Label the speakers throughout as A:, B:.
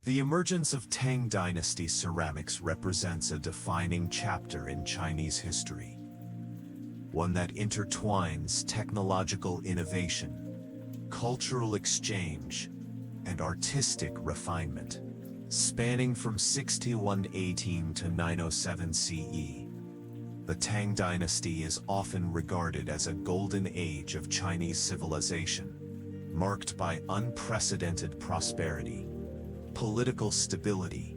A: The emergence of Tang Dynasty ceramics represents a defining chapter in Chinese history, one that intertwines technological innovation, cultural exchange, and artistic refinement. Spanning from 6118 to 907 CE, the Tang Dynasty is often regarded as a golden age of Chinese civilization, marked by unprecedented prosperity, political stability,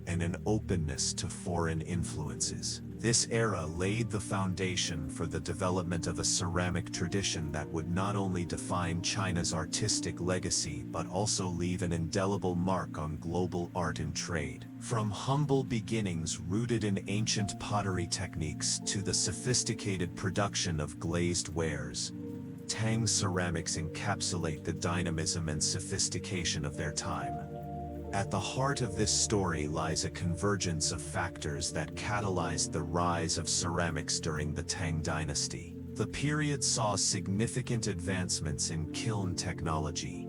A: and an openness to foreign influences. This era laid the foundation for the development of a ceramic tradition that would not only define China's artistic legacy but also leave an indelible mark on global art and trade. From humble beginnings rooted in ancient pottery techniques to the sophisticated production of glazed wares, Tang ceramics encapsulate the dynamism and sophistication of their time. At the heart of this story lies a convergence of factors that catalyzed the rise of ceramics during the Tang Dynasty. The period saw significant advancements in kiln technology,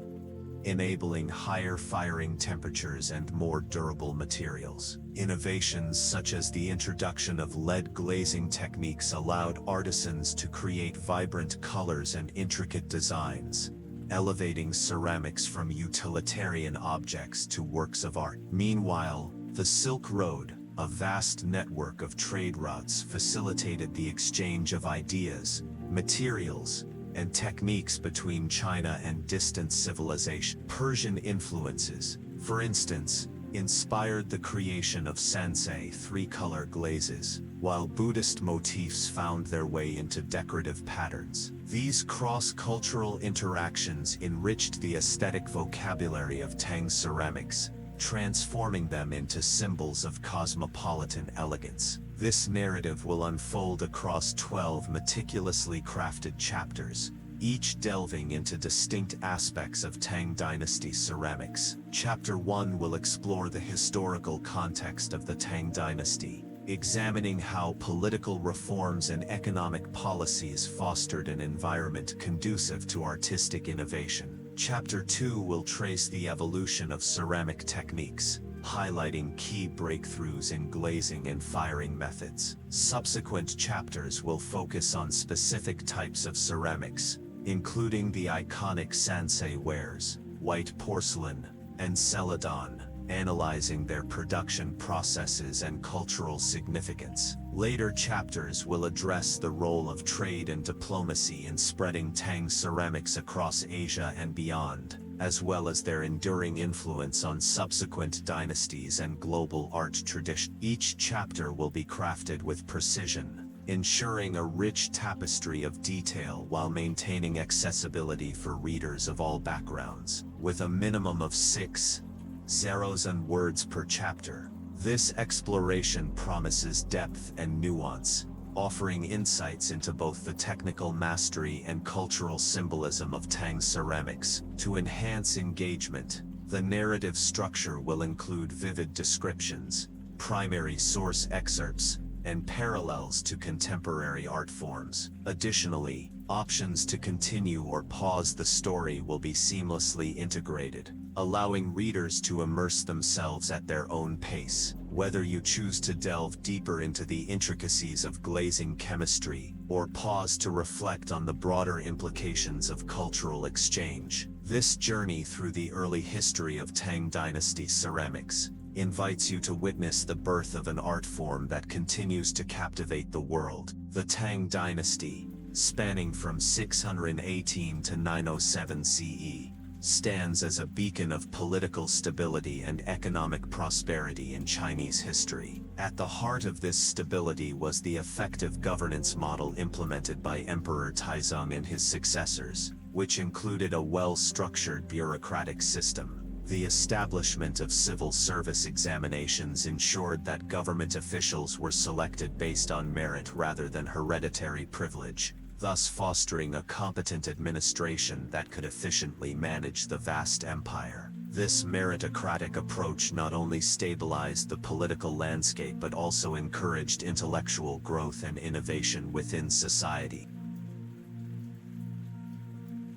A: enabling higher firing temperatures and more durable materials. Innovations such as the introduction of lead glazing techniques allowed artisans to create vibrant colors and intricate designs, elevating ceramics from utilitarian objects to works of art. Meanwhile, the Silk Road, a vast network of trade routes, facilitated the exchange of ideas, materials, and techniques between China and distant civilization. Persian influences, for instance, inspired the creation of sansei three-color glazes, while Buddhist motifs found their way into decorative patterns. These cross-cultural interactions enriched the aesthetic vocabulary of Tang ceramics, transforming them into symbols of cosmopolitan elegance. This narrative will unfold across 12 meticulously crafted chapters, each delving into distinct aspects of Tang Dynasty ceramics. Chapter 1 will explore the historical context of the Tang Dynasty, examining how political reforms and economic policies fostered an environment conducive to artistic innovation. Chapter 2 will trace the evolution of ceramic techniques, highlighting key breakthroughs in glazing and firing methods. Subsequent chapters will focus on specific types of ceramics, including the iconic sansei wares, white porcelain, and celadon, analyzing their production processes and cultural significance. Later chapters will address the role of trade and diplomacy in spreading Tang ceramics across Asia and beyond, as well as their enduring influence on subsequent dynasties and global art tradition. Each chapter will be crafted with precision, ensuring a rich tapestry of detail while maintaining accessibility for readers of all backgrounds. With a minimum of 6 zeros and words per chapter, this exploration promises depth and nuance, offering insights into both the technical mastery and cultural symbolism of Tang ceramics. To enhance engagement, the narrative structure will include vivid descriptions, primary source excerpts, and parallels to contemporary art forms. Additionally, options to continue or pause the story will be seamlessly integrated, allowing readers to immerse themselves at their own pace. Whether you choose to delve deeper into the intricacies of glazing chemistry, or pause to reflect on the broader implications of cultural exchange, this journey through the early history of Tang Dynasty ceramics invites you to witness the birth of an art form that continues to captivate the world. The Tang Dynasty, spanning from 618 to 907 CE, stands as a beacon of political stability and economic prosperity in Chinese history. At the heart of this stability was the effective governance model implemented by Emperor Taizong and his successors, which included a well-structured bureaucratic system. The establishment of civil service examinations ensured that government officials were selected based on merit rather than hereditary privilege, thus fostering a competent administration that could efficiently manage the vast empire. This meritocratic approach not only stabilized the political landscape but also encouraged intellectual growth and innovation within society.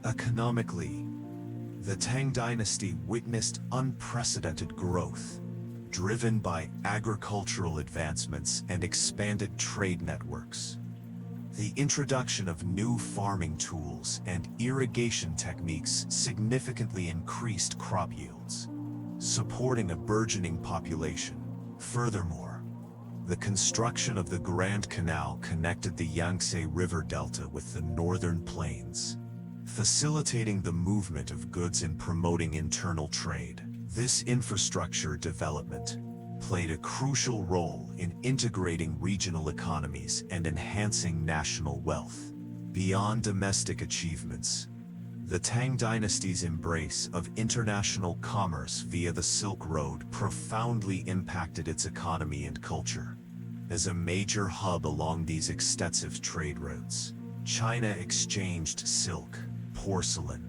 A: Economically, The Tang dynasty witnessed unprecedented growth, driven by agricultural advancements and expanded trade networks. The introduction of new farming tools and irrigation techniques significantly increased crop yields, supporting a burgeoning population. Furthermore, the construction of the Grand Canal connected the Yangtze River Delta with the northern plains, facilitating the movement of goods and promoting internal trade. This infrastructure development played a crucial role in integrating regional economies and enhancing national wealth. Beyond domestic achievements, the Tang dynasty's embrace of international commerce via the Silk Road profoundly impacted its economy and culture. As a major hub along these extensive trade routes, China exchanged silk, porcelain,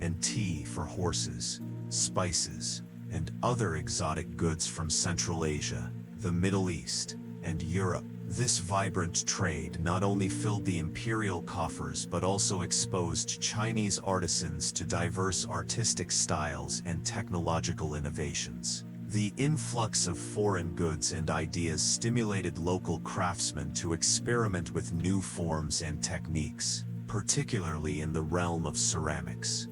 A: and tea for horses, spices, and other exotic goods from Central Asia, the Middle East, and Europe. This vibrant trade not only filled the imperial coffers but also exposed Chinese artisans to diverse artistic styles and technological innovations. The influx of foreign goods and ideas stimulated local craftsmen to experiment with new forms and techniques, particularly in the realm of ceramics.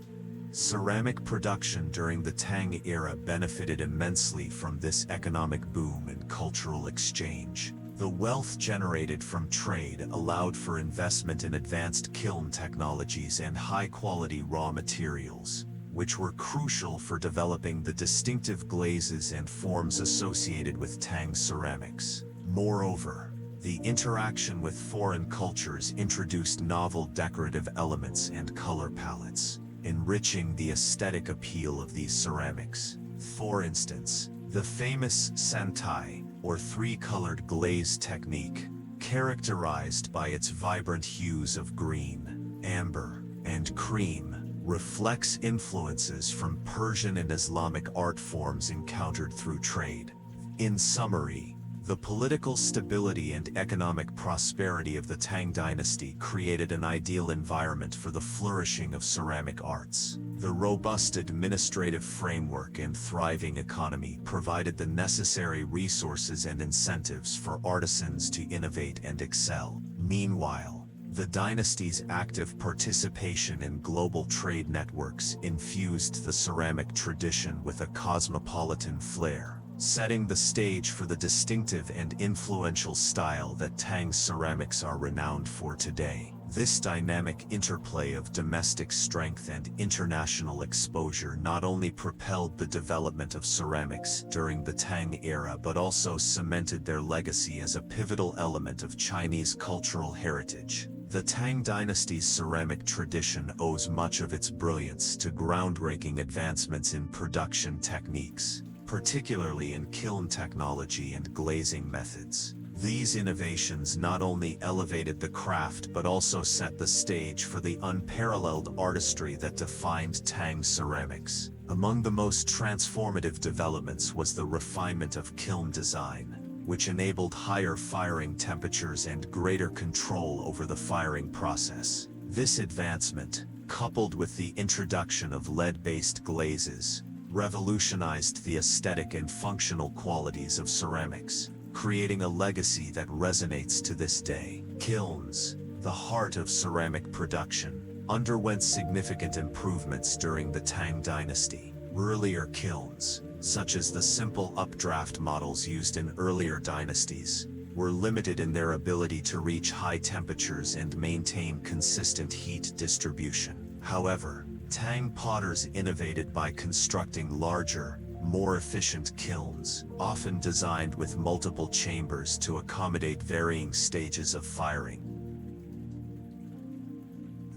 A: Ceramic production during the Tang era benefited immensely from this economic boom and cultural exchange. The wealth generated from trade allowed for investment in advanced kiln technologies and high-quality raw materials, which were crucial for developing the distinctive glazes and forms associated with Tang ceramics. Moreover, the interaction with foreign cultures introduced novel decorative elements and color palettes, enriching the aesthetic appeal of these ceramics. For instance, the famous santai, or three-colored glaze technique, characterized by its vibrant hues of green, amber, and cream, reflects influences from Persian and Islamic art forms encountered through trade. In summary, the political stability and economic prosperity of the Tang dynasty created an ideal environment for the flourishing of ceramic arts. The robust administrative framework and thriving economy provided the necessary resources and incentives for artisans to innovate and excel. Meanwhile, the dynasty's active participation in global trade networks infused the ceramic tradition with a cosmopolitan flair, setting the stage for the distinctive and influential style that Tang ceramics are renowned for today. This dynamic interplay of domestic strength and international exposure not only propelled the development of ceramics during the Tang era but also cemented their legacy as a pivotal element of Chinese cultural heritage. The Tang dynasty's ceramic tradition owes much of its brilliance to groundbreaking advancements in production techniques, particularly in kiln technology and glazing methods. These innovations not only elevated the craft but also set the stage for the unparalleled artistry that defined Tang ceramics. Among the most transformative developments was the refinement of kiln design, which enabled higher firing temperatures and greater control over the firing process. This advancement, coupled with the introduction of lead-based glazes, revolutionized the aesthetic and functional qualities of ceramics, creating a legacy that resonates to this day. Kilns, the heart of ceramic production, underwent significant improvements during the Tang dynasty. Earlier kilns, such as the simple updraft models used in earlier dynasties, were limited in their ability to reach high temperatures and maintain consistent heat distribution. However, Tang potters innovated by constructing larger, more efficient kilns, often designed with multiple chambers to accommodate varying stages of firing.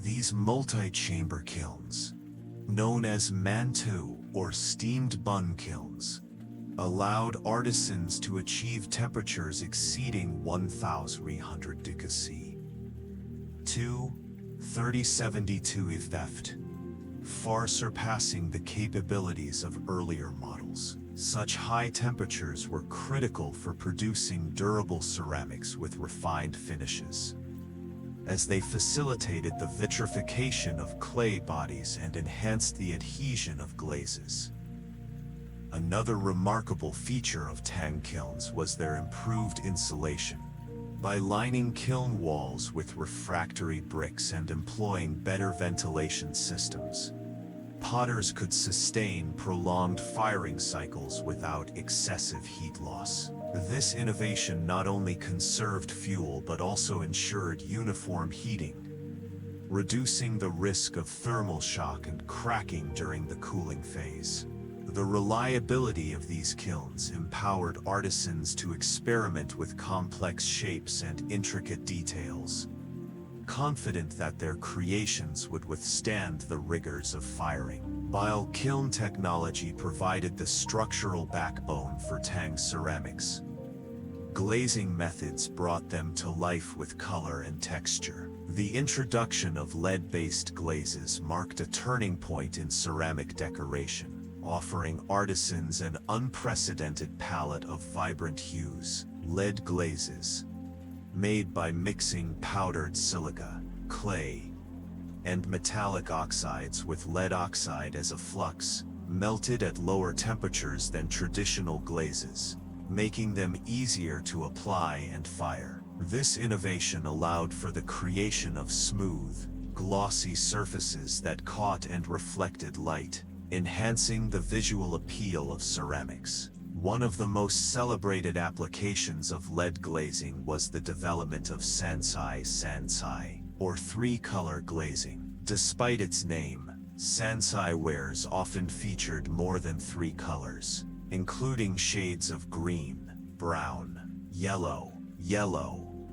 A: These multi-chamber kilns, known as mantou or steamed bun kilns, allowed artisans to achieve temperatures exceeding 1,300 degrees C. 3072 theft, far surpassing the capabilities of earlier models. Such high temperatures were critical for producing durable ceramics with refined finishes. as they facilitated the vitrification of clay bodies and enhanced the adhesion of glazes. Another remarkable feature of Tang kilns was their improved insulation. By lining kiln walls with refractory bricks and employing better ventilation systems, potters could sustain prolonged firing cycles without excessive heat loss. This innovation not only conserved fuel but also ensured uniform heating, reducing the risk of thermal shock and cracking during the cooling phase. The reliability of these kilns empowered artisans to experiment with complex shapes and intricate details, confident that their creations would withstand the rigors of firing. While kiln technology provided the structural backbone for Tang ceramics, glazing methods brought them to life with color and texture. The introduction of lead-based glazes marked a turning point in ceramic decoration, offering artisans an unprecedented palette of vibrant hues. Lead glazes, made by mixing powdered silica, clay, and metallic oxides with lead oxide as a flux, melted at lower temperatures than traditional glazes, making them easier to apply and fire. This innovation allowed for the creation of smooth, glossy surfaces that caught and reflected light, enhancing the visual appeal of ceramics. One of the most celebrated applications of lead glazing was the development of sansai, or three-color glazing. Despite its name, sansai wares often featured more than three colors, including shades of green, brown, yellow,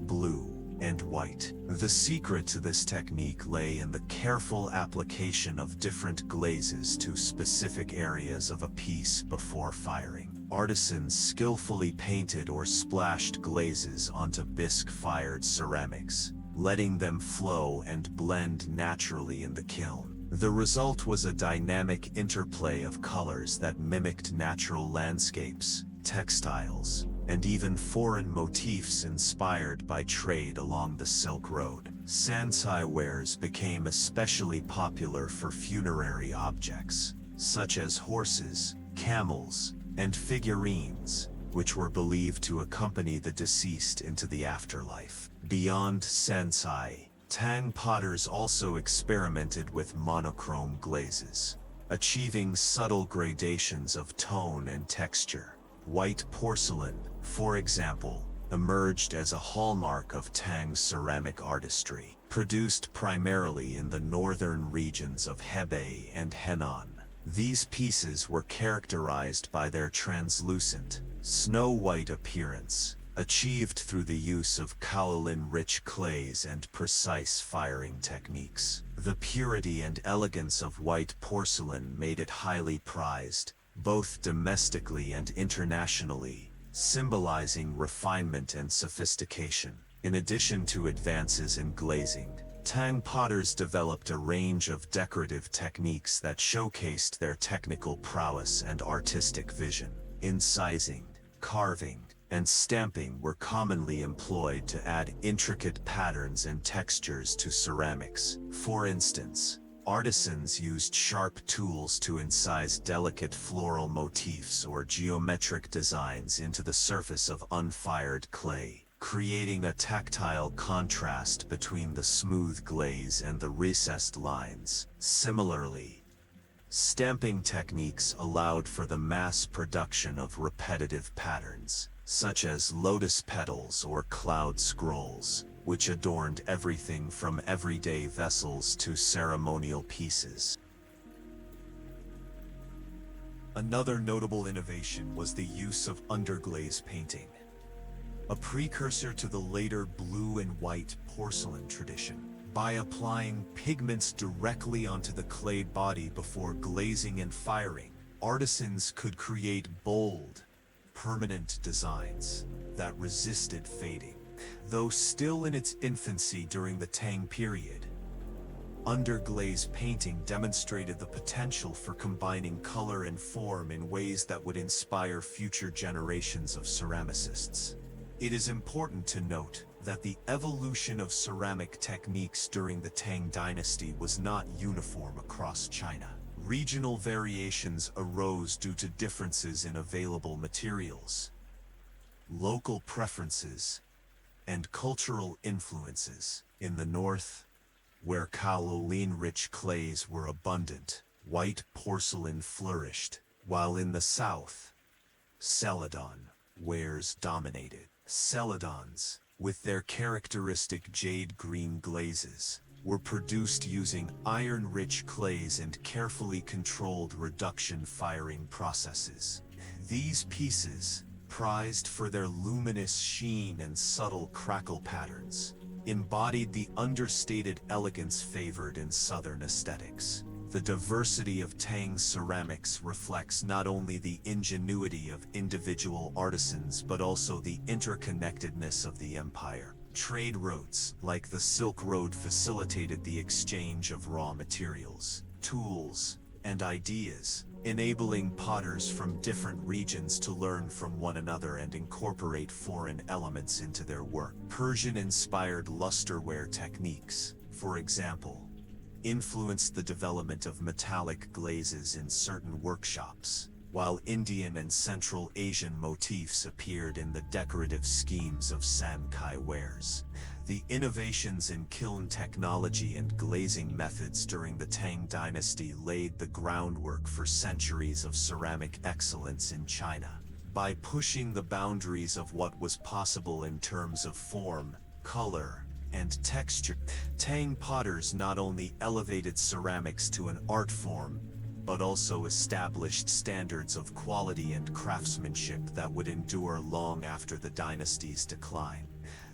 A: blue, and white. The secret to this technique lay in the careful application of different glazes to specific areas of a piece before firing. Artisans skillfully painted or splashed glazes onto bisque-fired ceramics, letting them flow and blend naturally in the kiln. The result was a dynamic interplay of colors that mimicked natural landscapes, textiles, and even foreign motifs inspired by trade along the Silk Road. Sansai wares became especially popular for funerary objects, such as horses, camels, and figurines, which were believed to accompany the deceased into the afterlife. Beyond sansai, Tang potters also experimented with monochrome glazes, achieving subtle gradations of tone and texture. White porcelain, for example, emerged as a hallmark of Tang ceramic artistry, produced primarily in the northern regions of Hebei and Henan. These pieces were characterized by their translucent, snow-white appearance, achieved through the use of kaolin-rich clays and precise firing techniques. The purity and elegance of white porcelain made it highly prized, both domestically and internationally, symbolizing refinement and sophistication. In addition to advances in glazing, Tang potters developed a range of decorative techniques that showcased their technical prowess and artistic vision. Incising, carving, and stamping were commonly employed to add intricate patterns and textures to ceramics. For instance, artisans used sharp tools to incise delicate floral motifs or geometric designs into the surface of unfired clay, creating a tactile contrast between the smooth glaze and the recessed lines. Similarly, stamping techniques allowed for the mass production of repetitive patterns, such as lotus petals or cloud scrolls, which adorned everything from everyday vessels to ceremonial pieces. Another notable innovation was the use of underglaze painting, a precursor to the later blue and white porcelain tradition. By applying pigments directly onto the clay body before glazing and firing, artisans could create bold, permanent designs that resisted fading. Though still in its infancy during the Tang period, underglaze painting demonstrated the potential for combining color and form in ways that would inspire future generations of ceramicists. It is important to note that the evolution of ceramic techniques during the Tang Dynasty was not uniform across China. Regional variations arose due to differences in available materials, local preferences, and cultural influences. In the north, where kaolin-rich clays were abundant, white porcelain flourished, while in the south, celadon wares dominated. Celadons, with their characteristic jade-green glazes, were produced using iron-rich clays and carefully controlled reduction firing processes. These pieces, prized for their luminous sheen and subtle crackle patterns, embodied the understated elegance favored in Southern aesthetics. The diversity of Tang ceramics reflects not only the ingenuity of individual artisans but also the interconnectedness of the empire. Trade routes, like the Silk Road, facilitated the exchange of raw materials, tools, and ideas, enabling potters from different regions to learn from one another and incorporate foreign elements into their work. Persian-inspired lusterware techniques, for example, influenced the development of metallic glazes in certain workshops, while Indian and Central Asian motifs appeared in the decorative schemes of Sankai wares. The innovations in kiln technology and glazing methods during the Tang Dynasty laid the groundwork for centuries of ceramic excellence in China. By pushing the boundaries of what was possible in terms of form, color, and texture, Tang potters not only elevated ceramics to an art form, but also established standards of quality and craftsmanship that would endure long after the dynasty's decline.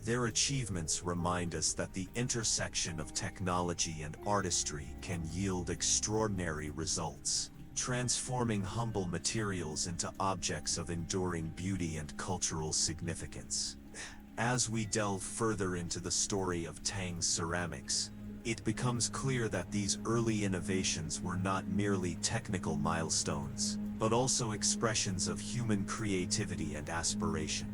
A: Their achievements remind us that the intersection of technology and artistry can yield extraordinary results, transforming humble materials into objects of enduring beauty and cultural significance. As we delve further into the story of Tang ceramics, it becomes clear that these early innovations were not merely technical milestones, but also expressions of human creativity and aspiration.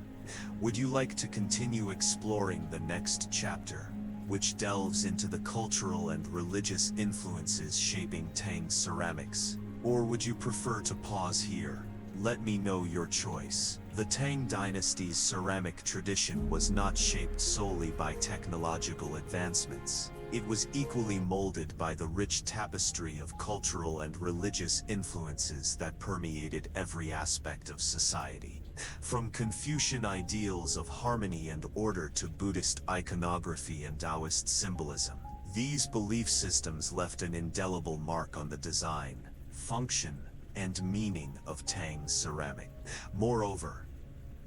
A: Would you like to continue exploring the next chapter, which delves into the cultural and religious influences shaping Tang ceramics? Or would you prefer to pause here? Let me know your choice. The Tang Dynasty's ceramic tradition was not shaped solely by technological advancements. It was equally molded by the rich tapestry of cultural and religious influences that permeated every aspect of society. From Confucian ideals of harmony and order to Buddhist iconography and Taoist symbolism, these belief systems left an indelible mark on the design, function, and meaning of Tang ceramic. Moreover,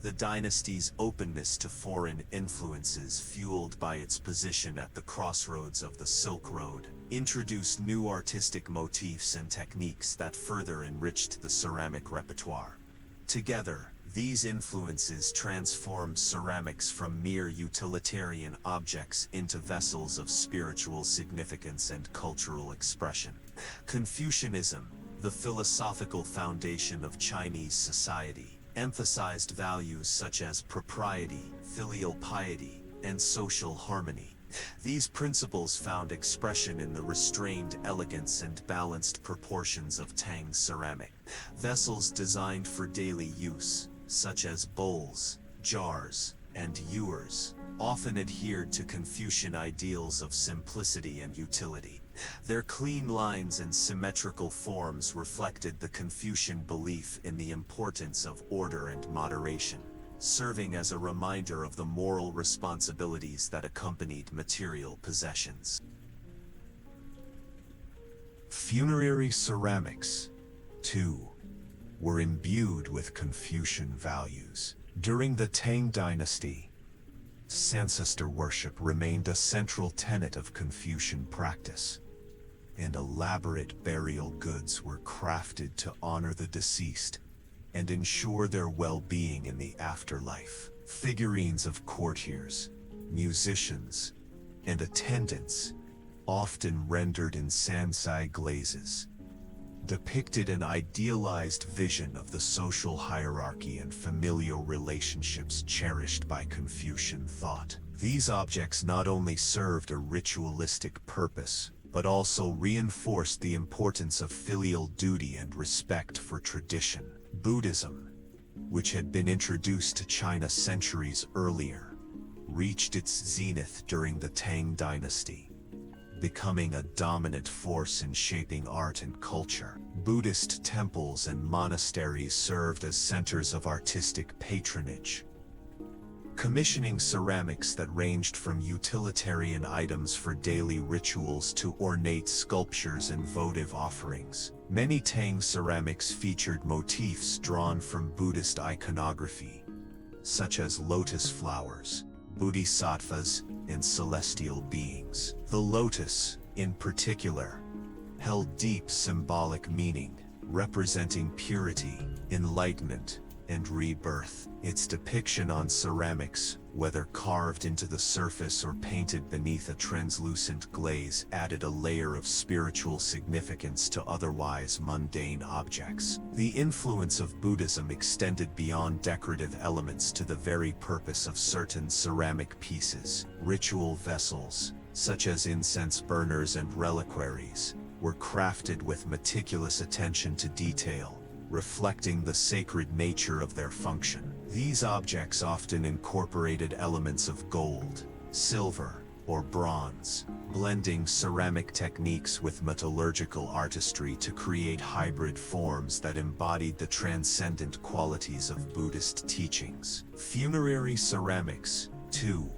A: the dynasty's openness to foreign influences, fueled by its position at the crossroads of the Silk Road, introduced new artistic motifs and techniques that further enriched the ceramic repertoire. Together, these influences transformed ceramics from mere utilitarian objects into vessels of spiritual significance and cultural expression. Confucianism, the philosophical foundation of Chinese society, emphasized values such as propriety, filial piety, and social harmony. These principles found expression in the restrained elegance and balanced proportions of Tang ceramic. Vessels designed for daily use, such as bowls, jars, and ewers, often adhered to Confucian ideals of simplicity and utility. Their clean lines and symmetrical forms reflected the Confucian belief in the importance of order and moderation, serving as a reminder of the moral responsibilities that accompanied material possessions. Funerary ceramics, too, were imbued with Confucian values. During the Tang Dynasty, ancestor worship remained a central tenet of Confucian practice, and elaborate burial goods were crafted to honor the deceased and ensure their well-being in the afterlife. Figurines of courtiers, musicians, and attendants, often rendered in sansai glazes, depicted an idealized vision of the social hierarchy and familial relationships cherished by Confucian thought. These objects not only served a ritualistic purpose, but also reinforced the importance of filial duty and respect for tradition. Buddhism, which had been introduced to China centuries earlier, reached its zenith during the Tang dynasty, becoming a dominant force in shaping art and culture. Buddhist temples and monasteries served as centers of artistic patronage, commissioning ceramics that ranged from utilitarian items for daily rituals to ornate sculptures and votive offerings. Many Tang ceramics featured motifs drawn from Buddhist iconography, such as lotus flowers, bodhisattvas, and celestial beings. The lotus, in particular, held deep symbolic meaning, representing purity, enlightenment, and rebirth. Its depiction on ceramics, whether carved into the surface or painted beneath a translucent glaze, added a layer of spiritual significance to otherwise mundane objects. The influence of Buddhism extended beyond decorative elements to the very purpose of certain ceramic pieces. Ritual vessels, such as incense burners and reliquaries, were crafted with meticulous attention to detail, reflecting the sacred nature of their function. These objects often incorporated elements of gold, silver, or bronze, blending ceramic techniques with metallurgical artistry to create hybrid forms that embodied the transcendent qualities of Buddhist teachings. Funerary ceramics, too,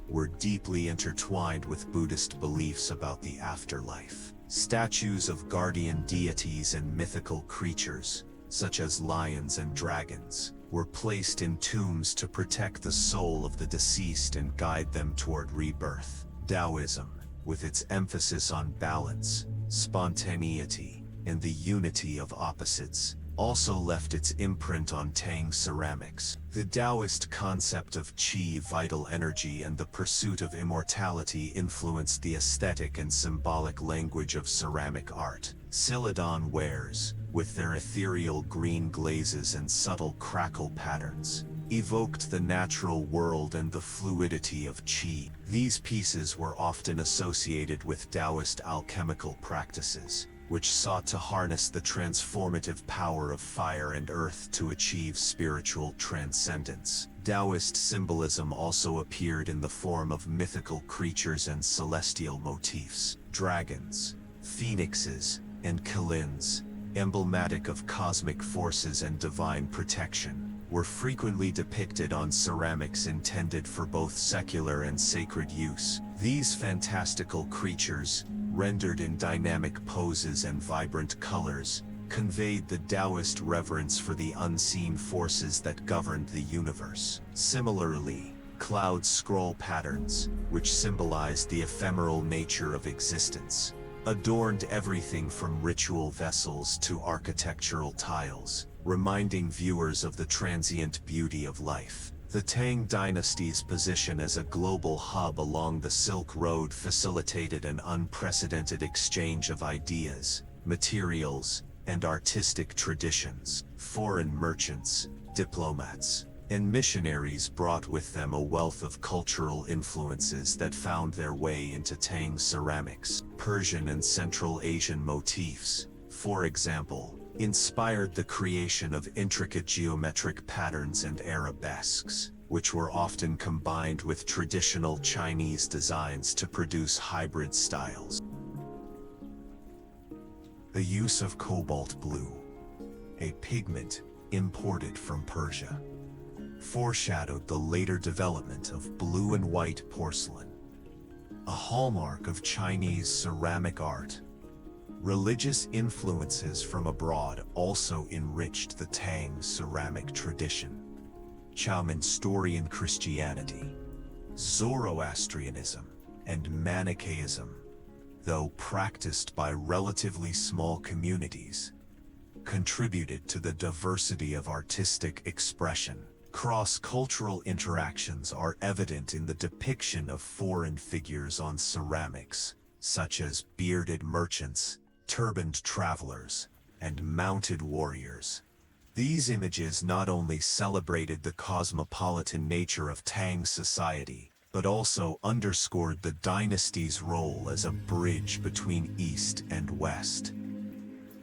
A: were deeply intertwined with Buddhist beliefs about the afterlife. Statues of guardian deities and mythical creatures, such as lions and dragons, were placed in tombs to protect the soul of the deceased and guide them toward rebirth. Taoism, with its emphasis on balance, spontaneity, and the unity of opposites, also left its imprint on Tang ceramics. The Taoist concept of qi, vital energy, and the pursuit of immortality influenced the aesthetic and symbolic language of ceramic art. Celadon wares, with their ethereal green glazes and subtle crackle patterns, evoked the natural world and the fluidity of qi. These pieces were often associated with Taoist alchemical practices, which sought to harness the transformative power of fire and earth to achieve spiritual transcendence. Taoist symbolism also appeared in the form of mythical creatures and celestial motifs. Dragons, phoenixes, and kilins, emblematic of cosmic forces and divine protection, were frequently depicted on ceramics intended for both secular and sacred use. These fantastical creatures, rendered in dynamic poses and vibrant colors, conveyed the Taoist reverence for the unseen forces that governed the universe. Similarly, cloud scroll patterns, which symbolized the ephemeral nature of existence, adorned everything from ritual vessels to architectural tiles, reminding viewers of the transient beauty of life. The Tang dynasty's position as a global hub along the Silk Road facilitated an unprecedented exchange of ideas, materials, and artistic traditions. Foreign merchants, diplomats, and missionaries brought with them a wealth of cultural influences that found their way into Tang ceramics. Persian and Central Asian motifs, for example, inspired the creation of intricate geometric patterns and arabesques, which were often combined with traditional Chinese designs to produce hybrid styles. The use of cobalt blue, a pigment imported from Persia, foreshadowed the later development of blue and white porcelain, a hallmark of Chinese ceramic art. Religious influences from abroad also enriched the Tang ceramic tradition. Nestorian Christianity, Zoroastrianism, and Manichaeism, though practiced by relatively small communities, contributed to the diversity of artistic expression. Cross-cultural interactions are evident in the depiction of foreign figures on ceramics, such as bearded merchants, turbaned travelers, and mounted warriors. These images not only celebrated the cosmopolitan nature of Tang society, but also underscored the dynasty's role as a bridge between East and West.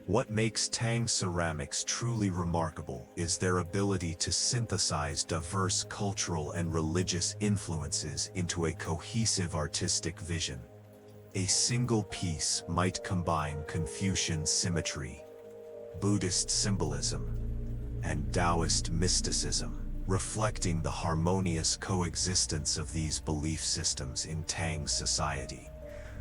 A: What makes Tang ceramics truly remarkable is their ability to synthesize diverse cultural and religious influences into a cohesive artistic vision. A single piece might combine Confucian symmetry, Buddhist symbolism, and Taoist mysticism, reflecting the harmonious coexistence of these belief systems in Tang society.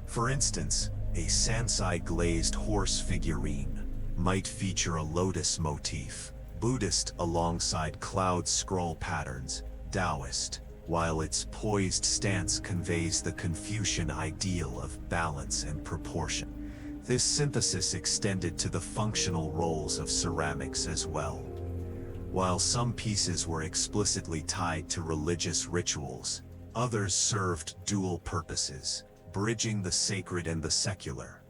A: For instance, a Sansai glazed horse figurine might feature a lotus motif, Buddhist alongside cloud scroll patterns, Taoist, while its poised stance conveys the Confucian ideal of balance and proportion. This synthesis extended to the functional roles of ceramics as well. While some pieces were explicitly tied to religious rituals, others served dual purposes, bridging the sacred and the secular.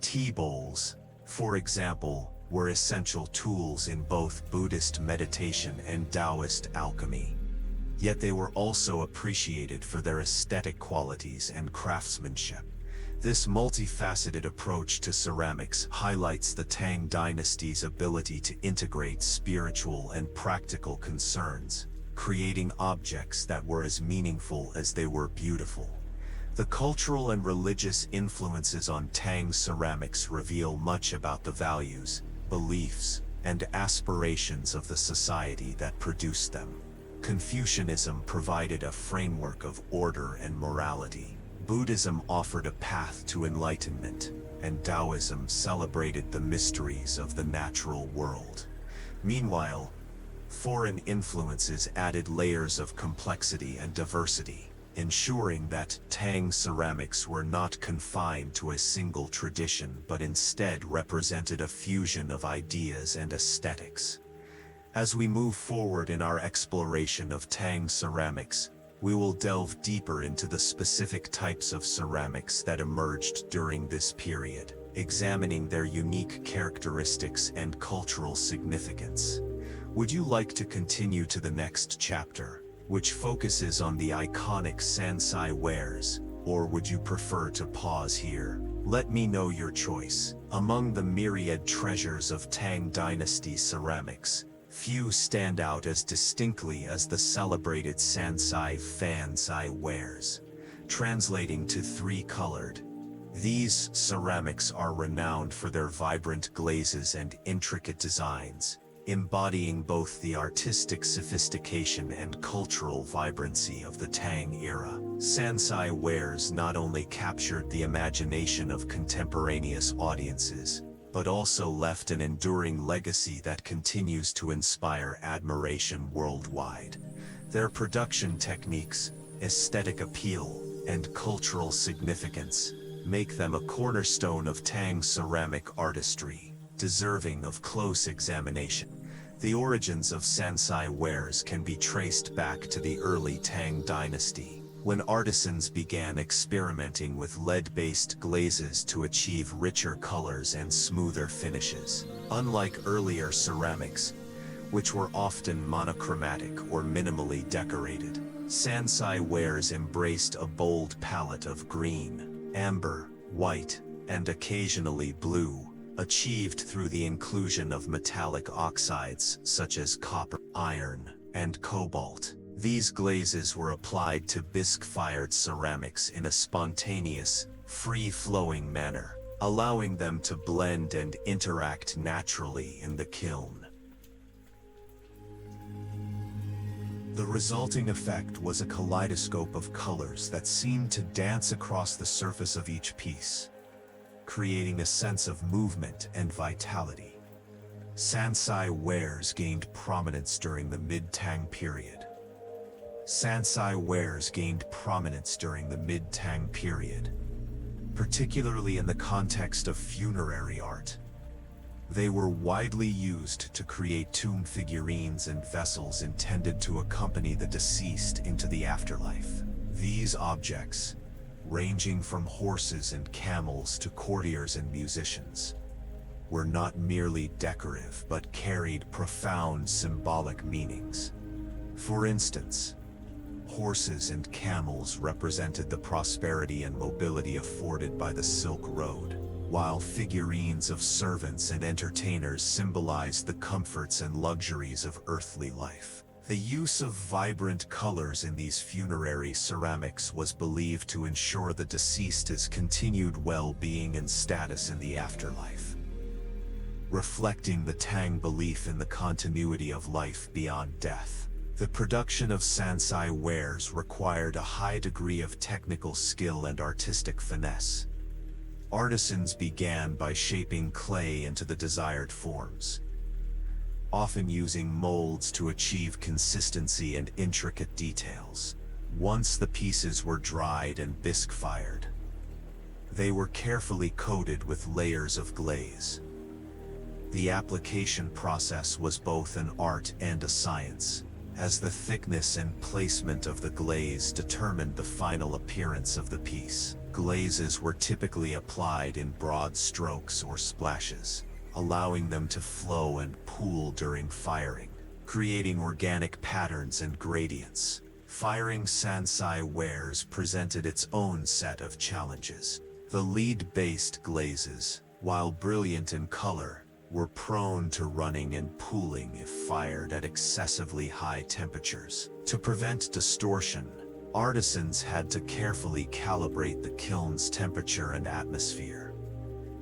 A: Tea bowls, for example, were essential tools in both Buddhist meditation and Taoist alchemy. Yet they were also appreciated for their aesthetic qualities and craftsmanship. This multifaceted approach to ceramics highlights the Tang dynasty's ability to integrate spiritual and practical concerns, creating objects that were as meaningful as they were beautiful. The cultural and religious influences on Tang ceramics reveal much about the values, beliefs, and aspirations of the society that produced them. Confucianism provided a framework of order and morality. Buddhism offered a path to enlightenment, and Taoism celebrated the mysteries of the natural world. Meanwhile, foreign influences added layers of complexity and diversity, ensuring that Tang ceramics were not confined to a single tradition but instead represented a fusion of ideas and aesthetics. As we move forward in our exploration of Tang ceramics, we will delve deeper into the specific types of ceramics that emerged during this period, examining their unique characteristics and cultural significance. Would you like to continue to the next chapter, which focuses on the iconic Sansai wares, or would you prefer to pause here? Let me know your choice. Among the myriad treasures of Tang Dynasty ceramics, few stand out as distinctly as the celebrated Sansai Fansai wares, translating to three-colored. These ceramics are renowned for their vibrant glazes and intricate designs, embodying both the artistic sophistication and cultural vibrancy of the Tang era. Sansai wares not only captured the imagination of contemporaneous audiences, but also left an enduring legacy that continues to inspire admiration worldwide. Their production techniques, aesthetic appeal, and cultural significance make them a cornerstone of Tang ceramic artistry, deserving of close examination. The origins of Sansai wares can be traced back to the early Tang dynasty, when artisans began experimenting with lead-based glazes to achieve richer colors and smoother finishes. Unlike earlier ceramics, which were often monochromatic or minimally decorated, Sansai wares embraced a bold palette of green, amber, white, and occasionally blue, achieved through the inclusion of metallic oxides such as copper, iron, and cobalt. These glazes were applied to bisque-fired ceramics in a spontaneous, free-flowing manner, allowing them to blend and interact naturally in the kiln. The resulting effect was a kaleidoscope of colors that seemed to dance across the surface of each piece, creating a sense of movement and vitality. Sansai wares gained prominence during the mid-Tang period. Sansai wares gained prominence during the mid-Tang period, particularly in the context of funerary art. They were widely used to create tomb figurines and vessels intended to accompany the deceased into the afterlife. These objects, ranging from horses and camels to courtiers and musicians, were not merely decorative but carried profound symbolic meanings. For instance, Horses and camels represented the prosperity and mobility afforded by the Silk Road, while figurines of servants and entertainers symbolized the comforts and luxuries of earthly life. The use of vibrant colors in these funerary ceramics was believed to ensure the deceased's continued well-being and status in the afterlife, reflecting the Tang belief in the continuity of life beyond death. The production of Sansai wares required a high degree of technical skill and artistic finesse. Artisans began by shaping clay into the desired forms, often using molds to achieve consistency and intricate details. Once the pieces were dried and bisque-fired, they were carefully coated with layers of glaze. The application process was both an art and a science, as the thickness and placement of the glaze determined the final appearance of the piece. Glazes were typically applied in broad strokes or splashes, allowing them to flow and pool during firing, creating organic patterns and gradients. Firing Sansai wares presented its own set of challenges. The lead-based glazes, while brilliant in color, were prone to running and pooling if fired at excessively high temperatures. To prevent distortion, artisans had to carefully calibrate the kiln's temperature and atmosphere,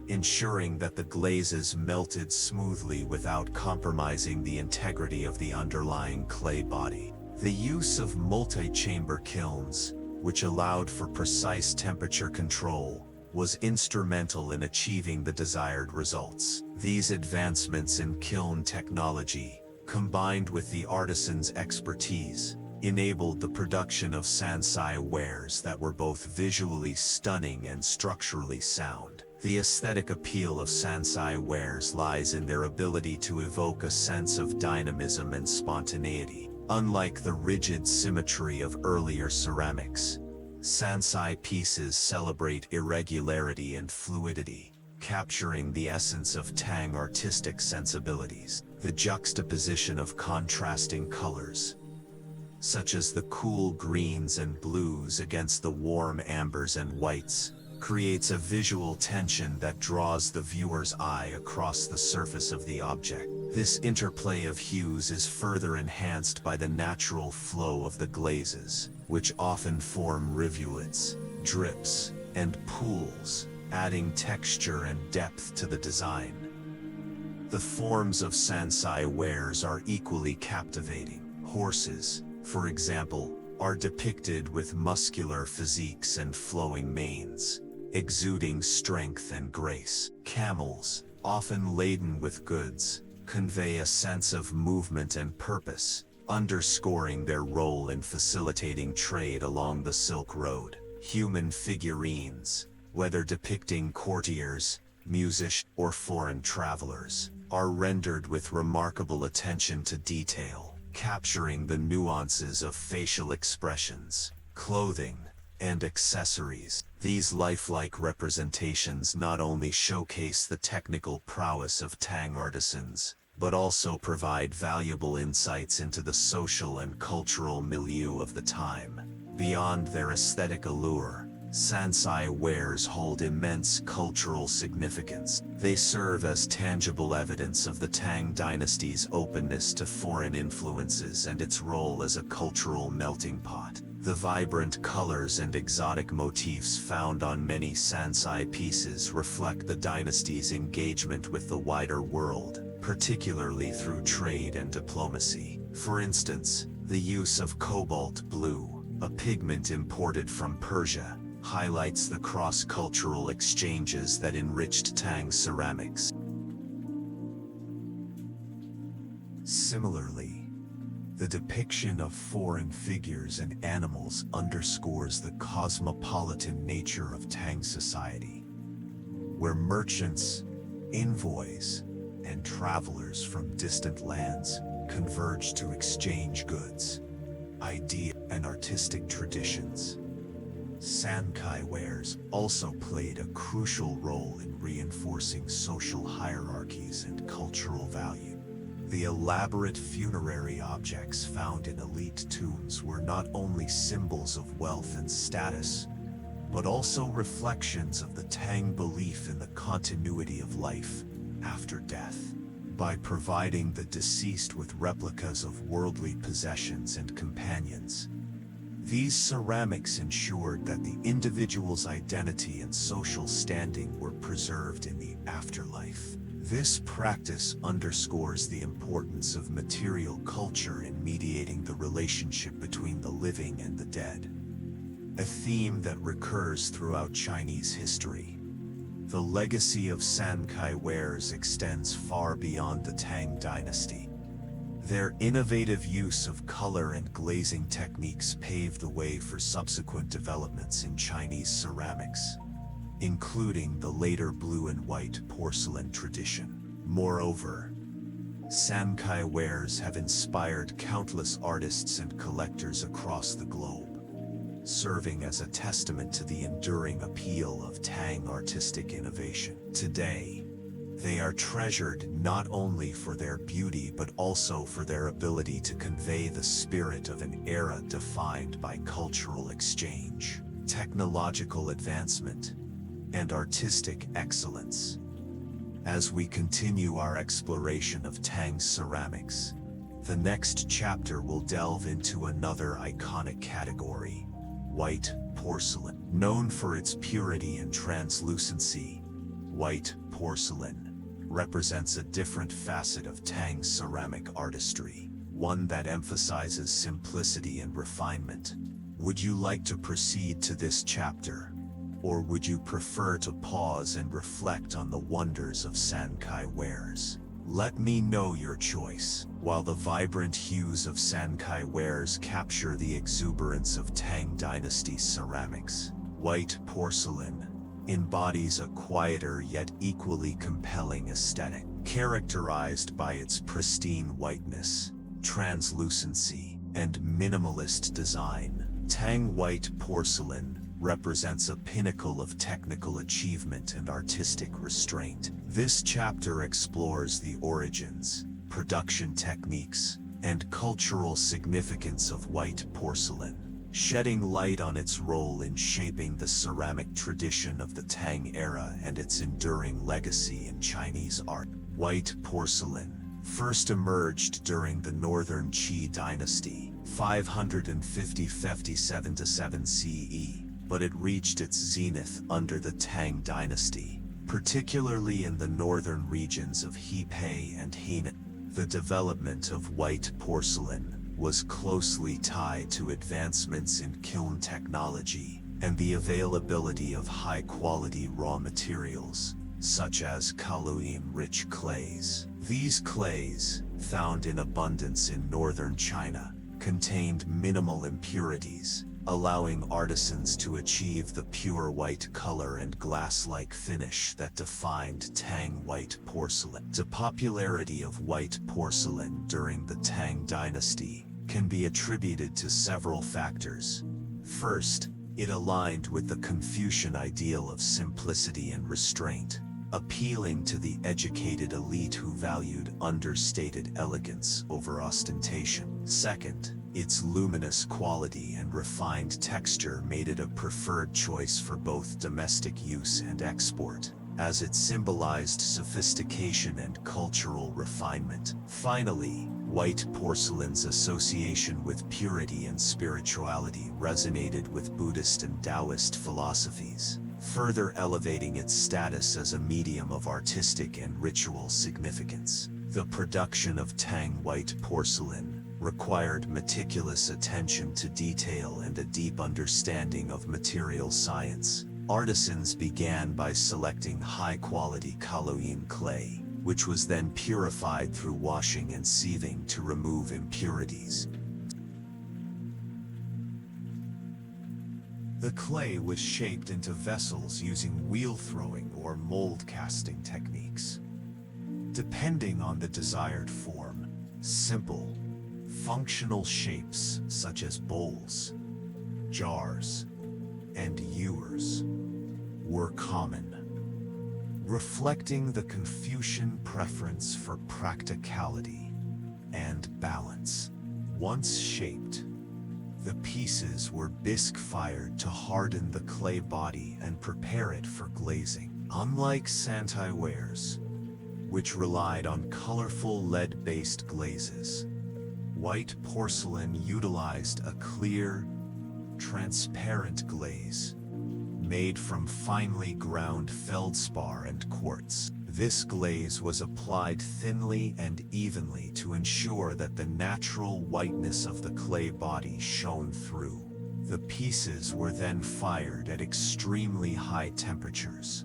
A: ensuring that the glazes melted smoothly without compromising the integrity of the underlying clay body. The use of multi-chamber kilns, which allowed for precise temperature control, was instrumental in achieving the desired results. These advancements in kiln technology, combined with the artisan's expertise, enabled the production of Sansai wares that were both visually stunning and structurally sound. The aesthetic appeal of Sansai wares lies in their ability to evoke a sense of dynamism and spontaneity. Unlike the rigid symmetry of earlier ceramics, Sansai pieces celebrate irregularity and fluidity, capturing the essence of Tang artistic sensibilities. The juxtaposition of contrasting colors, such as the cool greens and blues against the warm ambers and whites, creates a visual tension that draws the viewer's eye across the surface of the object. This interplay of hues is further enhanced by the natural flow of the glazes, which often form rivulets, drips, and pools, adding texture and depth to the design. The forms of Sansai wares are equally captivating. Horses, for example, are depicted with muscular physiques and flowing manes, exuding strength and grace. Camels, often laden with goods, convey a sense of movement and purpose, underscoring their role in facilitating trade along the Silk Road. Human figurines, whether depicting courtiers, musicians, or foreign travelers, are rendered with remarkable attention to detail, capturing the nuances of facial expressions, clothing, and accessories. These lifelike representations not only showcase the technical prowess of Tang artisans, but also provide valuable insights into the social and cultural milieu of the time. Beyond their aesthetic allure, Sansai wares hold immense cultural significance. They serve as tangible evidence of the Tang dynasty's openness to foreign influences and its role as a cultural melting pot. The vibrant colors and exotic motifs found on many Sansai pieces reflect the dynasty's engagement with the wider world, particularly through trade and diplomacy. For instance, the use of cobalt blue, a pigment imported from Persia, highlights the cross-cultural exchanges that enriched Tang ceramics. Similarly, the depiction of foreign figures and animals underscores the cosmopolitan nature of Tang society, where merchants, envoys, and travelers from distant lands converge to exchange goods, ideas, and artistic traditions. Sansai wares also played a crucial role in reinforcing social hierarchies and cultural value. The elaborate funerary objects found in elite tombs were not only symbols of wealth and status, but also reflections of the Tang belief in the continuity of life after death. By providing the deceased with replicas of worldly possessions and companions, these ceramics ensured that the individual's identity and social standing were preserved in the afterlife. This practice underscores the importance of material culture in mediating the relationship between the living and the dead, a theme that recurs throughout Chinese history. The legacy of Sankai wares extends far beyond the Tang dynasty. Their innovative use of color and glazing techniques paved the way for subsequent developments in Chinese ceramics, including the later blue and white porcelain tradition. Moreover, Sankai wares have inspired countless artists and collectors across the globe, serving as a testament to the enduring appeal of Tang artistic innovation. Today, they are treasured not only for their beauty but also for their ability to convey the spirit of an era defined by cultural exchange, technological advancement, and artistic excellence. As we continue our exploration of Tang ceramics, the next chapter will delve into another iconic category: white porcelain. Known for its purity and translucency, white porcelain represents a different facet of Tang ceramic artistry, one that emphasizes simplicity and refinement. Would you like to proceed to this chapter, or would you prefer to pause and reflect on the wonders of Sankai wares? Let me know your choice. While the vibrant hues of Sankai wares capture the exuberance of Tang Dynasty ceramics, white porcelain embodies a quieter yet equally compelling aesthetic, characterized by its pristine whiteness, translucency, and minimalist design. Tang white porcelain represents a pinnacle of technical achievement and artistic restraint. This chapter explores the origins, production techniques, and cultural significance of white porcelain, shedding light on its role in shaping the ceramic tradition of the Tang era and its enduring legacy in Chinese art. White porcelain first emerged during the Northern Qi dynasty, 550–57 CE, but it reached its zenith under the Tang dynasty, particularly in the northern regions of Hebei and Henan. The development of white porcelain was closely tied to advancements in kiln technology and the availability of high-quality raw materials, such as kaolin-rich clays. These clays, found in abundance in northern China, contained minimal impurities, allowing artisans to achieve the pure white color and glass-like finish that defined Tang white porcelain. The popularity of white porcelain during the Tang dynasty can be attributed to several factors. First, it aligned with the Confucian ideal of simplicity and restraint, appealing to the educated elite who valued understated elegance over ostentation. Second, its luminous quality and refined texture made it a preferred choice for both domestic use and export, as it symbolized sophistication and cultural refinement. Finally, white porcelain's association with purity and spirituality resonated with Buddhist and Taoist philosophies, further elevating its status as a medium of artistic and ritual significance. The production of Tang white porcelain required meticulous attention to detail and a deep understanding of material science. Artisans began by selecting high-quality kaolin clay, which was then purified through washing and sieving to remove impurities. The clay was shaped into vessels using wheel throwing or mold casting techniques. Depending on the desired form, simple, functional shapes such as bowls, jars, and ewers were common, reflecting the Confucian preference for practicality. and balance. Once shaped, the pieces were bisque-fired to harden the clay body and prepare it for glazing. Unlike Santai wares, which relied on colorful lead-based glazes, white porcelain utilized a clear, transparent glaze made from finely ground feldspar and quartz. This glaze was applied thinly and evenly to ensure that the natural whiteness of the clay body shone through. The pieces were then fired at extremely high temperatures,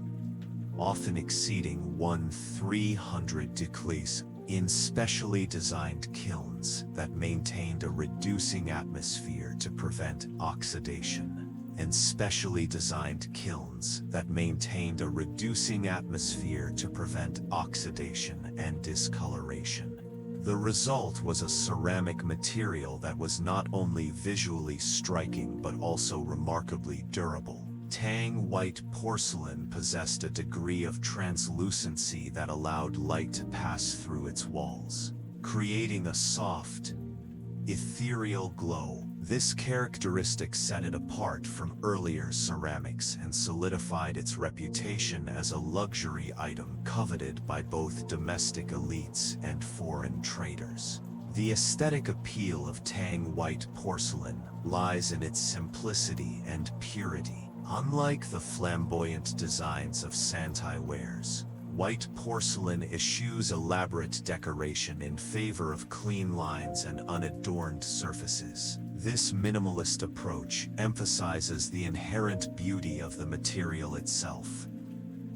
A: often exceeding 300 degrees, in specially designed kilns that maintained a reducing atmosphere to prevent oxidation, and specially designed kilns that maintained a reducing atmosphere to prevent oxidation and discoloration. The result was a ceramic material that was not only visually striking but also remarkably durable. Tang white porcelain possessed a degree of translucency that allowed light to pass through its walls, creating a soft, ethereal glow. This characteristic set it apart from earlier ceramics and solidified its reputation as a luxury item coveted by both domestic elites and foreign traders. The aesthetic appeal of Tang white porcelain lies in its simplicity and purity. Unlike the flamboyant designs of Santai wares, white porcelain eschews elaborate decoration in favor of clean lines and unadorned surfaces. This minimalist approach emphasizes the inherent beauty of the material itself,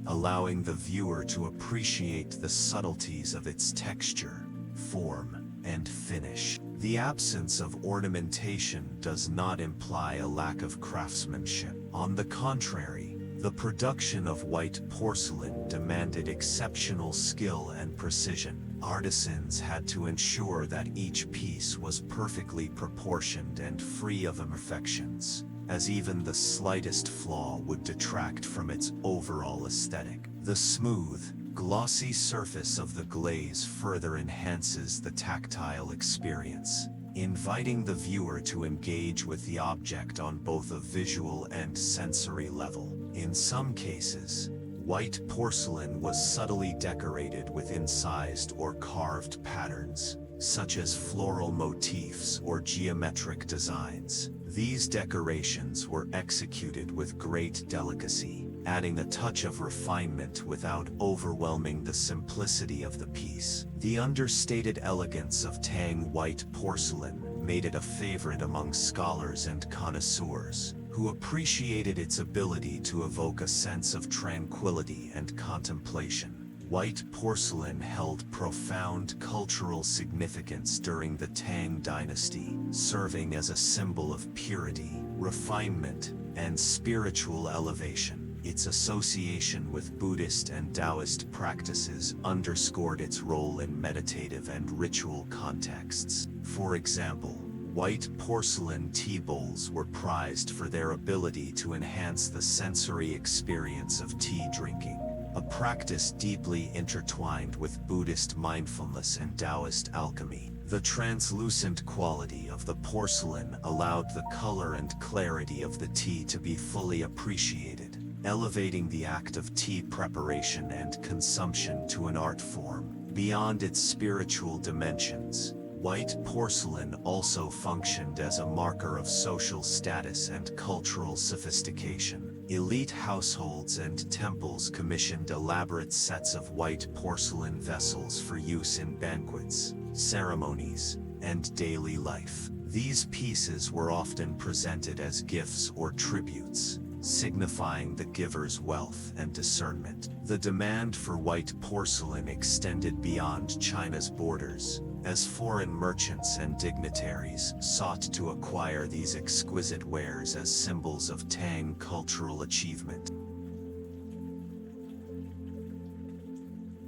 A: allowing the viewer to appreciate the subtleties of its texture, form, and finish. The absence of ornamentation does not imply a lack of craftsmanship. On the contrary, the production of white porcelain demanded exceptional skill and precision. Artisans had to ensure that each piece was perfectly proportioned and free of imperfections, as even the slightest flaw would detract from its overall aesthetic. The smooth, glossy surface of the glaze further enhances the tactile experience, inviting the viewer to engage with the object on both a visual and sensory level. In some cases, white porcelain was subtly decorated with incised or carved patterns, such as floral motifs or geometric designs. These decorations were executed with great delicacy, adding a touch of refinement without overwhelming the simplicity of the piece. The understated elegance of Tang white porcelain made it a favorite among scholars and connoisseurs, who appreciated its ability to evoke a sense of tranquility and contemplation. White porcelain held profound cultural significance during the Tang dynasty, serving as a symbol of purity, refinement, and spiritual elevation. Its association with Buddhist and Taoist practices underscored its role in meditative and ritual contexts. For example, white porcelain tea bowls were prized for their ability to enhance the sensory experience of tea drinking, a practice deeply intertwined with Buddhist mindfulness and Taoist alchemy. The translucent quality of the porcelain allowed the color and clarity of the tea to be fully appreciated, elevating the act of tea preparation and consumption to an art form. Beyond its spiritual dimensions, white porcelain also functioned as a marker of social status and cultural sophistication. Elite households and temples commissioned elaborate sets of white porcelain vessels for use in banquets, ceremonies, and daily life. These pieces were often presented as gifts or tributes, signifying the giver's wealth and discernment. The demand for white porcelain extended beyond China's borders, as foreign merchants and dignitaries sought to acquire these exquisite wares as symbols of Tang cultural achievement.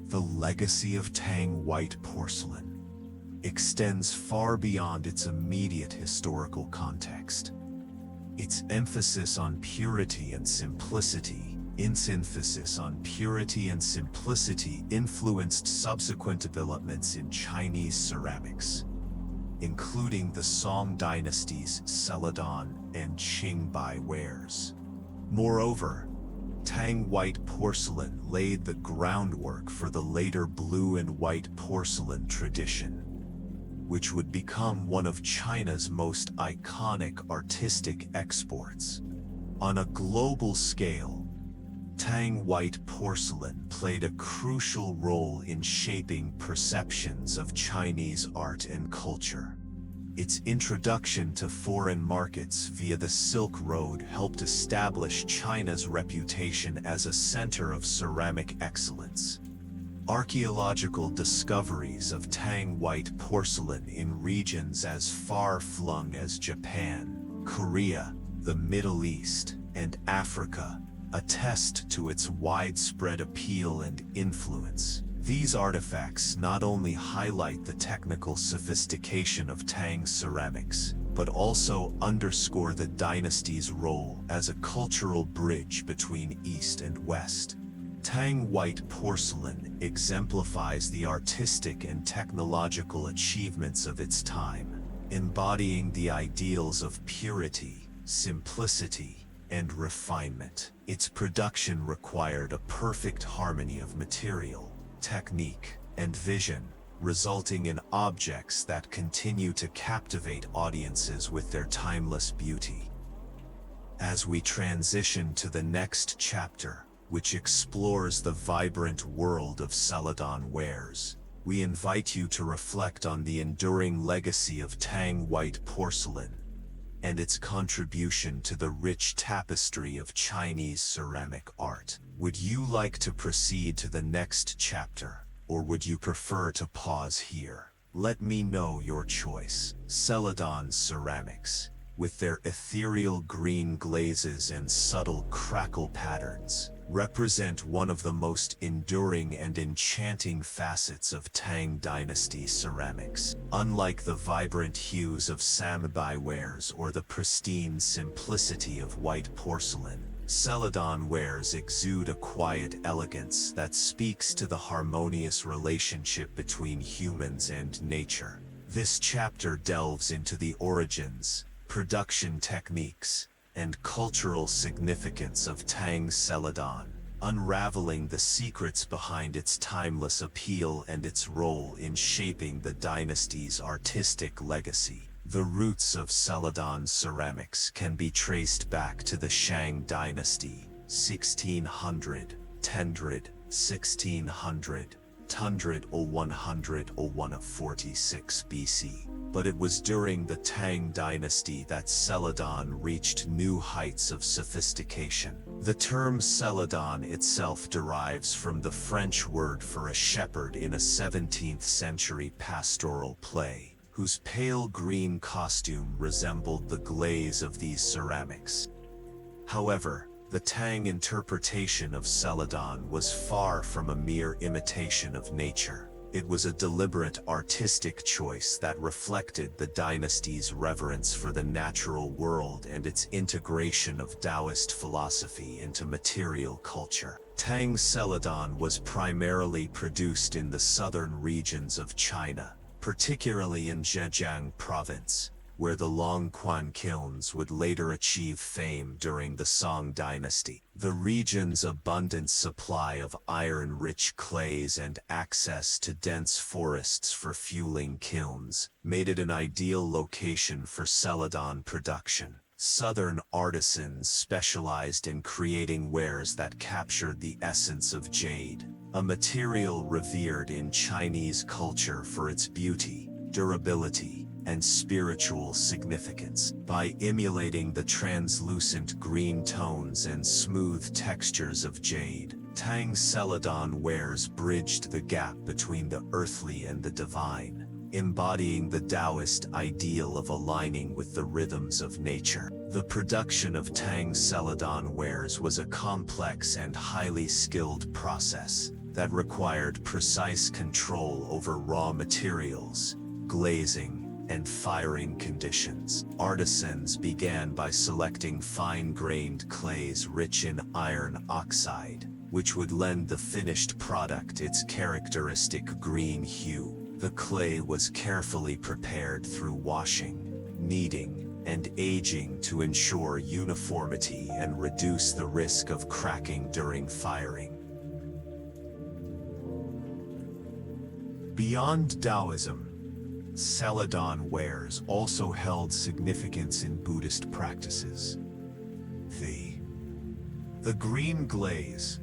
A: The legacy of Tang white porcelain extends far beyond its immediate historical context. Its emphasis on purity and simplicity Its emphasis on purity and simplicity influenced subsequent developments in Chinese ceramics, including the Song dynasty's Celadon and Qingbai wares. Moreover, Tang white porcelain laid the groundwork for the later blue and white porcelain tradition, which would become one of China's most iconic artistic exports. On a global scale, Tang white porcelain played a crucial role in shaping perceptions of Chinese art and culture. Its introduction to foreign markets via the Silk Road helped establish China's reputation as a center of ceramic excellence. Archaeological discoveries of Tang white porcelain in regions as far-flung as Japan, Korea, the Middle East, and Africa attest to its widespread appeal and influence. These artifacts not only highlight the technical sophistication of Tang ceramics, but also underscore the dynasty's role as a cultural bridge between East and West. Tang white porcelain exemplifies the artistic and technological achievements of its time, embodying the ideals of purity, simplicity, and refinement. Its production required a perfect harmony of material, technique, and vision, resulting in objects that continue to captivate audiences with their timeless beauty. As we transition to the next chapter, which explores the vibrant world of Celadon wares, we invite you to reflect on the enduring legacy of Tang white porcelain and its contribution to the rich tapestry of Chinese ceramic art. Would you like to proceed to the next chapter, or would you prefer to pause here? Let me know your choice. Celadon ceramics, with their ethereal green glazes and subtle crackle patterns, represent one of the most enduring and enchanting facets of Tang dynasty ceramics. Unlike the vibrant hues of samurai wares or the pristine simplicity of white porcelain, Celadon wares exude a quiet elegance that speaks to the harmonious relationship between humans and nature. This chapter delves into the origins, production techniques, and cultural significance of Tang Celadon, unraveling the secrets behind its timeless appeal and its role in shaping the dynasty's artistic legacy. The roots of Celadon ceramics can be traced back to the Shang dynasty, 1600, 1000, 1600, 100 or 100 or 146 BC. But it was during the Tang dynasty that Celadon reached new heights of sophistication. The term Celadon itself derives from the French word for a shepherd in a 17th century pastoral play, whose pale green costume resembled the glaze of these ceramics. However, the Tang interpretation of Celadon was far from a mere imitation of nature. It was a deliberate artistic choice that reflected the dynasty's reverence for the natural world and its integration of Taoist philosophy into material culture. Tang Celadon was primarily produced in the southern regions of China, particularly in Zhejiang province, where the Longquan kilns would later achieve fame during the Song dynasty. The region's abundant supply of iron-rich clays and access to dense forests for fueling kilns made it an ideal location for Celadon production. Southern artisans specialized in creating wares that captured the essence of jade, a material revered in Chinese culture for its beauty, durability, and spiritual significance. By emulating the translucent green tones and smooth textures of jade, Tang Celadon wares bridged the gap between the earthly and the divine, embodying the Taoist ideal of aligning with the rhythms of nature. The production of Tang Celadon wares was a complex and highly skilled process that required precise control over raw materials, glazing, and firing conditions. Artisans began by selecting fine-grained clays rich in iron oxide, which would lend the finished product its characteristic green hue. The clay was carefully prepared through washing, kneading, and aging to ensure uniformity and reduce the risk of cracking during firing. Beyond Taoism, Celadon wares also held significance in Buddhist practices. The green glaze,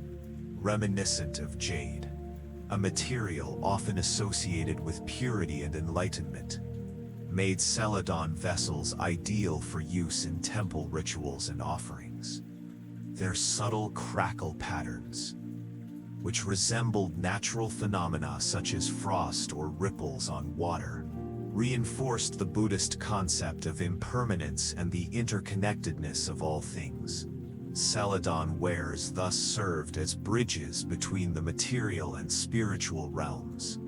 A: reminiscent of jade, a material often associated with purity and enlightenment, made Celadon vessels ideal for use in temple rituals and offerings. Their subtle crackle patterns, which resembled natural phenomena such as frost or ripples on water, reinforced the Buddhist concept of impermanence and the interconnectedness of all things. Celadon wares thus served as bridges between the material and spiritual realms,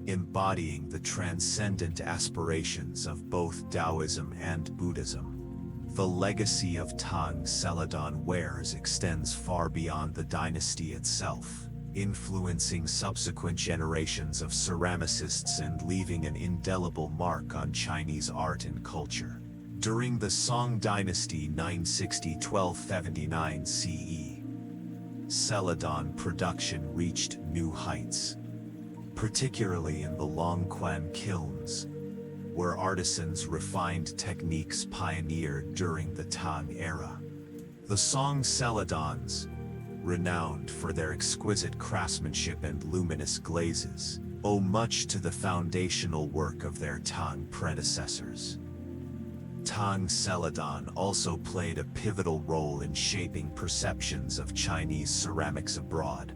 A: embodying the transcendent aspirations of both Taoism and Buddhism. The legacy of Tang Celadon wares extends far beyond the dynasty itself, influencing subsequent generations of ceramicists and leaving an indelible mark on Chinese art and culture. During the Song dynasty 960–1279 CE, Celadon production reached new heights, particularly in the Longquan kilns, where artisans refined techniques pioneered during the Tang era. The Song Celadons, renowned for their exquisite craftsmanship and luminous glazes, owe much to the foundational work of their Tang predecessors. Tang Celadon also played a pivotal role in shaping perceptions of Chinese ceramics abroad,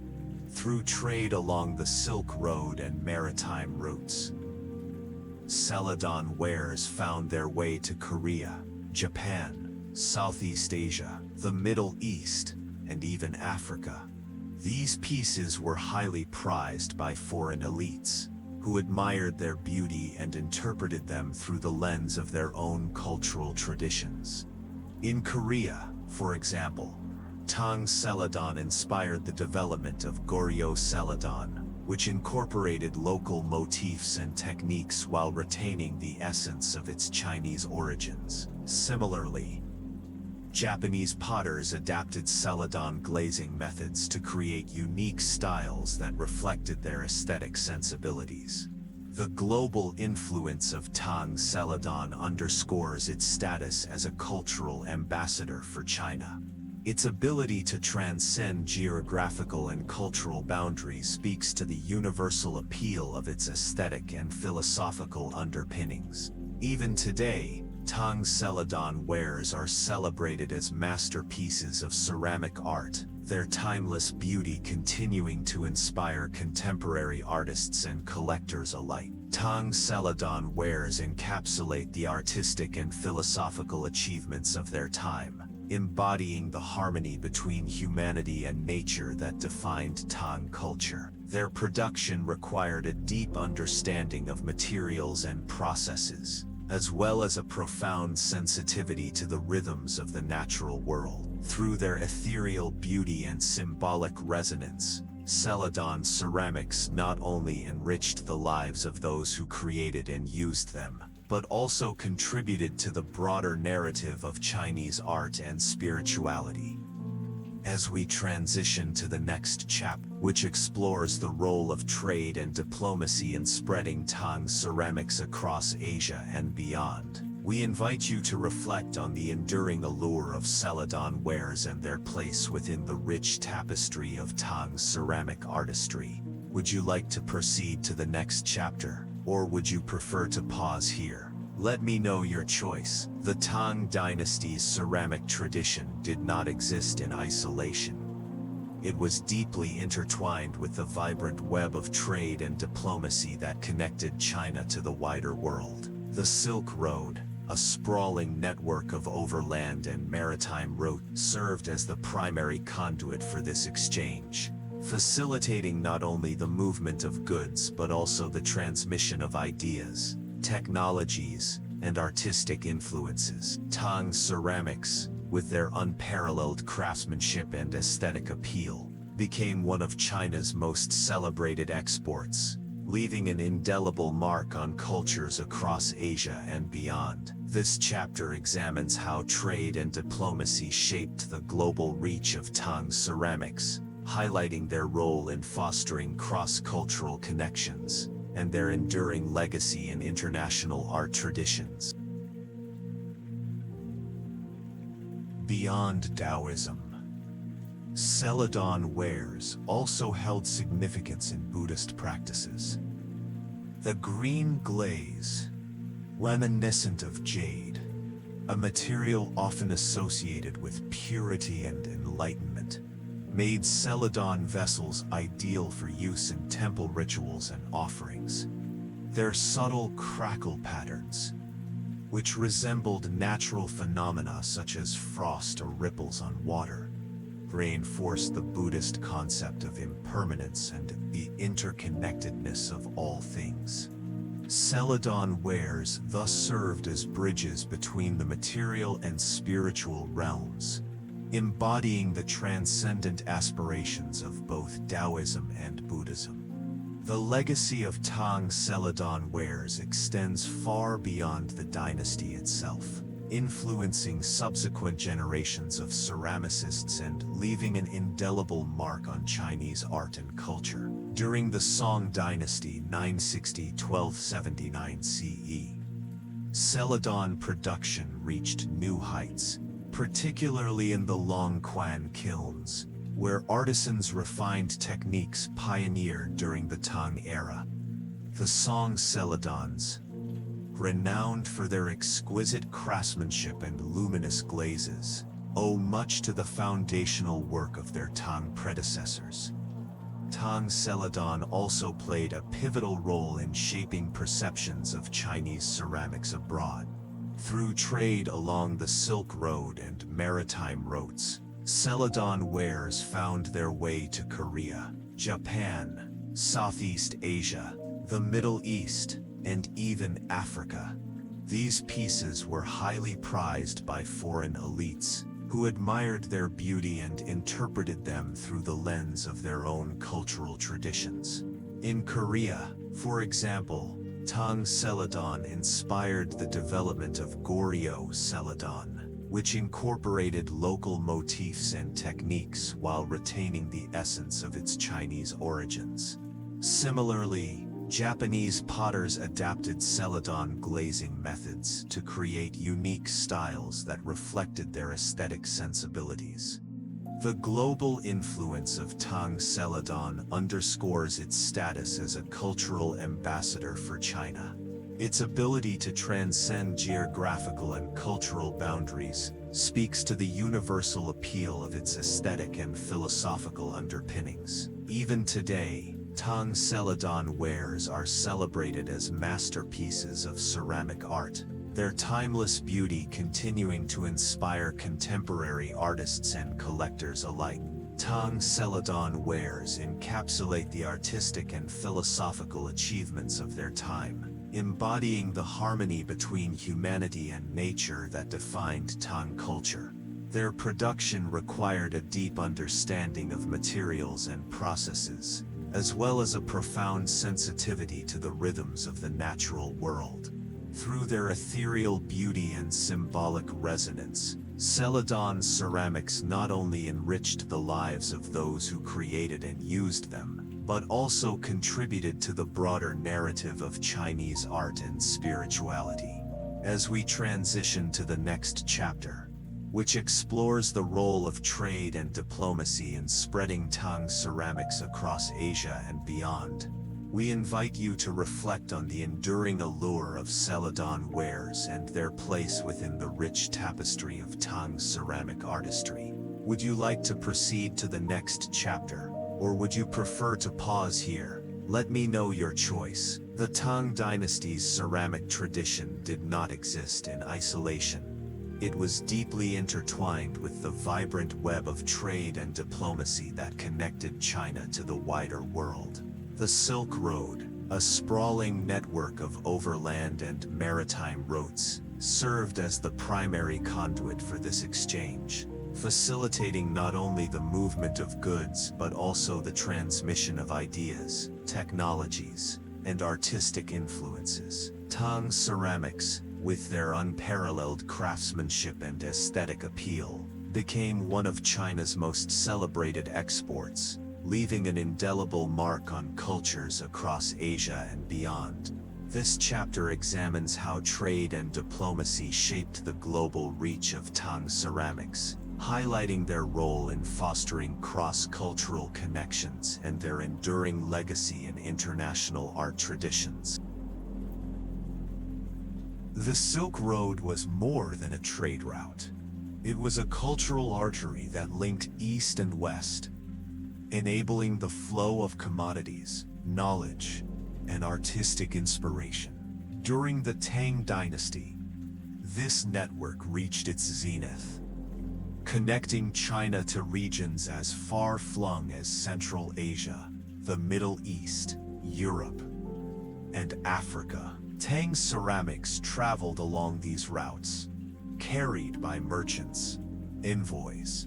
A: through trade along the Silk Road and maritime routes. Celadon wares found their way to Korea, Japan, Southeast Asia, the Middle East, and even Africa. These pieces were highly prized by foreign elites, who admired their beauty and interpreted them through the lens of their own cultural traditions. In Korea, for example, Tang Celadon inspired the development of Goryeo Celadon, which incorporated local motifs and techniques while retaining the essence of its Chinese origins. Similarly, Japanese potters adapted Celadon glazing methods to create unique styles that reflected their aesthetic sensibilities. The global influence of Tang Celadon underscores its status as a cultural ambassador for China. Its ability to transcend geographical and cultural boundaries speaks to the universal appeal of its aesthetic and philosophical underpinnings. Even today, Tang Celadon wares are celebrated as masterpieces of ceramic art, their timeless beauty continuing to inspire contemporary artists and collectors alike. Tang Celadon wares encapsulate the artistic and philosophical achievements of their time, embodying the harmony between humanity and nature that defined Tang culture. Their production required a deep understanding of materials and processes, as well as a profound sensitivity to the rhythms of the natural world. Through their ethereal beauty and symbolic resonance, Celadon ceramics not only enriched the lives of those who created and used them, but also contributed to the broader narrative of Chinese art and spirituality. As we transition to the next chapter, which explores the role of trade and diplomacy in spreading Tang ceramics across Asia and beyond, we invite you to reflect on the enduring allure of Celadon wares and their place within the rich tapestry of Tang ceramic artistry. Would you like to proceed to the next chapter, or would you prefer to pause here? Let me know your choice. The Tang dynasty's ceramic tradition did not exist in isolation. It was deeply intertwined with the vibrant web of trade and diplomacy that connected China to the wider world. The Silk Road, a sprawling network of overland and maritime routes, served as the primary conduit for this exchange, facilitating not only the movement of goods but also the transmission of ideas, technologies, and artistic influences. Tang ceramics, with their unparalleled craftsmanship and aesthetic appeal, became one of China's most celebrated exports, leaving an indelible mark on cultures across Asia and beyond. This chapter examines how trade and diplomacy shaped the global reach of Tang ceramics, highlighting their role in fostering cross-cultural connections and their enduring legacy in international art traditions. Beyond Taoism, Celadon wares also held significance in Buddhist practices. The green glaze, reminiscent of jade, a material often associated with purity and enlightenment, made Celadon vessels ideal for use in temple rituals and offerings. Their subtle crackle patterns, which resembled natural phenomena such as frost or ripples on water, reinforced the Buddhist concept of impermanence and the interconnectedness of all things. Celadon wares thus served as bridges between the material and spiritual realms, embodying the transcendent aspirations of both Taoism and Buddhism. The legacy of Tang Celadon wares extends far beyond the dynasty itself, influencing subsequent generations of ceramicists and leaving an indelible mark on Chinese art and culture. During the Song dynasty 960–1279 CE, Celadon production reached new heights, particularly in the Longquan kilns, where artisans refined techniques pioneered during the Tang era. The Song Celadons, renowned for their exquisite craftsmanship and luminous glazes, owe much to the foundational work of their Tang predecessors. Tang Celadon also played a pivotal role in shaping perceptions of Chinese ceramics abroad. Through trade along the Silk Road and maritime routes, Celadon wares found their way to Korea, Japan, Southeast Asia, the Middle East, and even Africa. These pieces were highly prized by foreign elites, who admired their beauty and interpreted them through the lens of their own cultural traditions. In Korea, for example, Tang Celadon inspired the development of Goryeo Celadon, which incorporated local motifs and techniques while retaining the essence of its Chinese origins. Similarly, Japanese potters adapted Celadon glazing methods to create unique styles that reflected their aesthetic sensibilities. The global influence of Tang Celadon underscores its status as a cultural ambassador for China. Its ability to transcend geographical and cultural boundaries speaks to the universal appeal of its aesthetic and philosophical underpinnings. Even today, Tang Celadon wares are celebrated as masterpieces of ceramic art, their timeless beauty continuing to inspire contemporary artists and collectors alike. Tang Celadon wares encapsulate the artistic and philosophical achievements of their time, embodying the harmony between humanity and nature that defined Tang culture. Their production required a deep understanding of materials and processes, as well as a profound sensitivity to the rhythms of the natural world. Through their ethereal beauty and symbolic resonance, Celadon ceramics not only enriched the lives of those who created and used them, but also contributed to the broader narrative of Chinese art and spirituality. As we transition to the next chapter, which explores the role of trade and diplomacy in spreading Tang ceramics across Asia and beyond, we invite you to reflect on the enduring allure of Celadon wares and their place within the rich tapestry of Tang ceramic artistry. Would you like to proceed to the next chapter, or would you prefer to pause here? Let me know your choice. The Tang dynasty's ceramic tradition did not exist in isolation. It was deeply intertwined with the vibrant web of trade and diplomacy that connected China to the wider world. The Silk Road, A sprawling network of overland and maritime routes served as the primary conduit for this exchange, facilitating not only the movement of goods but also the transmission of ideas, technologies, and artistic influences. Tang ceramics, with their unparalleled craftsmanship and aesthetic appeal, became one of China's most celebrated exports, leaving an indelible mark on cultures across Asia and beyond. This chapter examines how trade and diplomacy shaped the global reach of Tang ceramics, highlighting their role in fostering cross-cultural connections and their enduring legacy in international art traditions. The Silk Road was more than a trade route. It was a cultural artery that linked East and West, enabling the flow of commodities, knowledge, and artistic inspiration. During the Tang Dynasty, this network reached its zenith, connecting China to regions as far-flung as Central Asia, the Middle East, Europe, and Africa. Tang ceramics traveled along these routes, carried by merchants, envoys,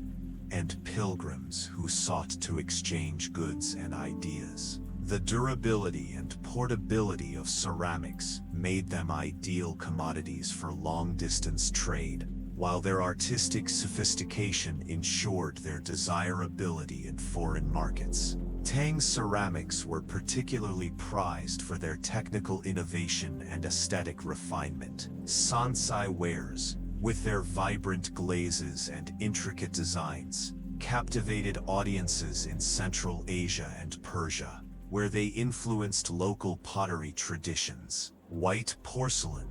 A: and pilgrims who sought to exchange goods and ideas. The durability and portability of ceramics made them ideal commodities for long-distance trade, while their artistic sophistication ensured their desirability in foreign markets. Tang ceramics were particularly prized for their technical innovation and aesthetic refinement. Sansai wares, with their vibrant glazes and intricate designs, captivated audiences in Central Asia and Persia, where they influenced local pottery traditions. White porcelain,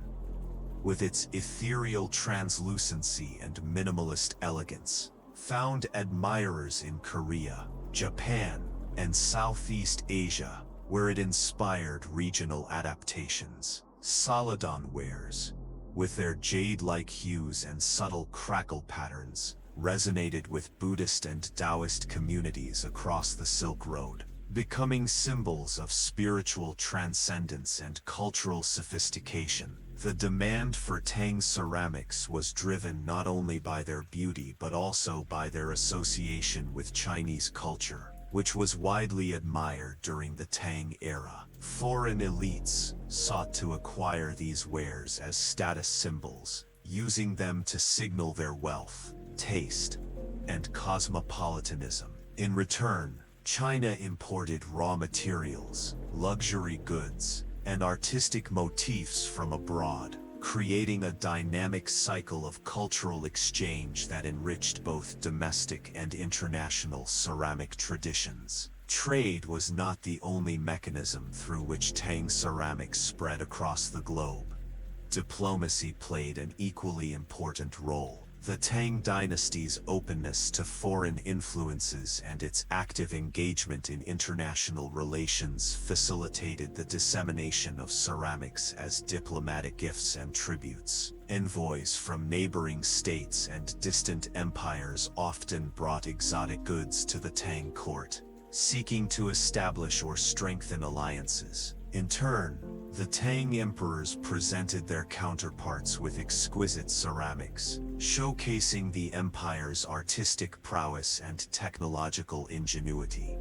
A: with its ethereal translucency and minimalist elegance, found admirers in Korea, Japan, and Southeast Asia, where it inspired regional adaptations. Celadon wares, with their jade-like hues and subtle crackle patterns, resonated with Buddhist and Taoist communities across the Silk Road, becoming symbols of spiritual transcendence and cultural sophistication. The demand for Tang ceramics was driven not only by their beauty but also by their association with Chinese culture, which was widely admired during the Tang era. Foreign elites sought to acquire these wares as status symbols, using them to signal their wealth, taste, and cosmopolitanism. In return, China imported raw materials, luxury goods, and artistic motifs from abroad, creating a dynamic cycle of cultural exchange that enriched both domestic and international ceramic traditions. Trade was not the only mechanism through which Tang ceramics spread across the globe. Diplomacy played an equally important role. The Tang dynasty's openness to foreign influences and its active engagement in international relations facilitated the dissemination of ceramics as diplomatic gifts and tributes. Envoys from neighboring states and distant empires often brought exotic goods to the Tang court, seeking to establish or strengthen alliances. In turn, the Tang emperors presented their counterparts with exquisite ceramics, showcasing the empire's artistic prowess and technological ingenuity.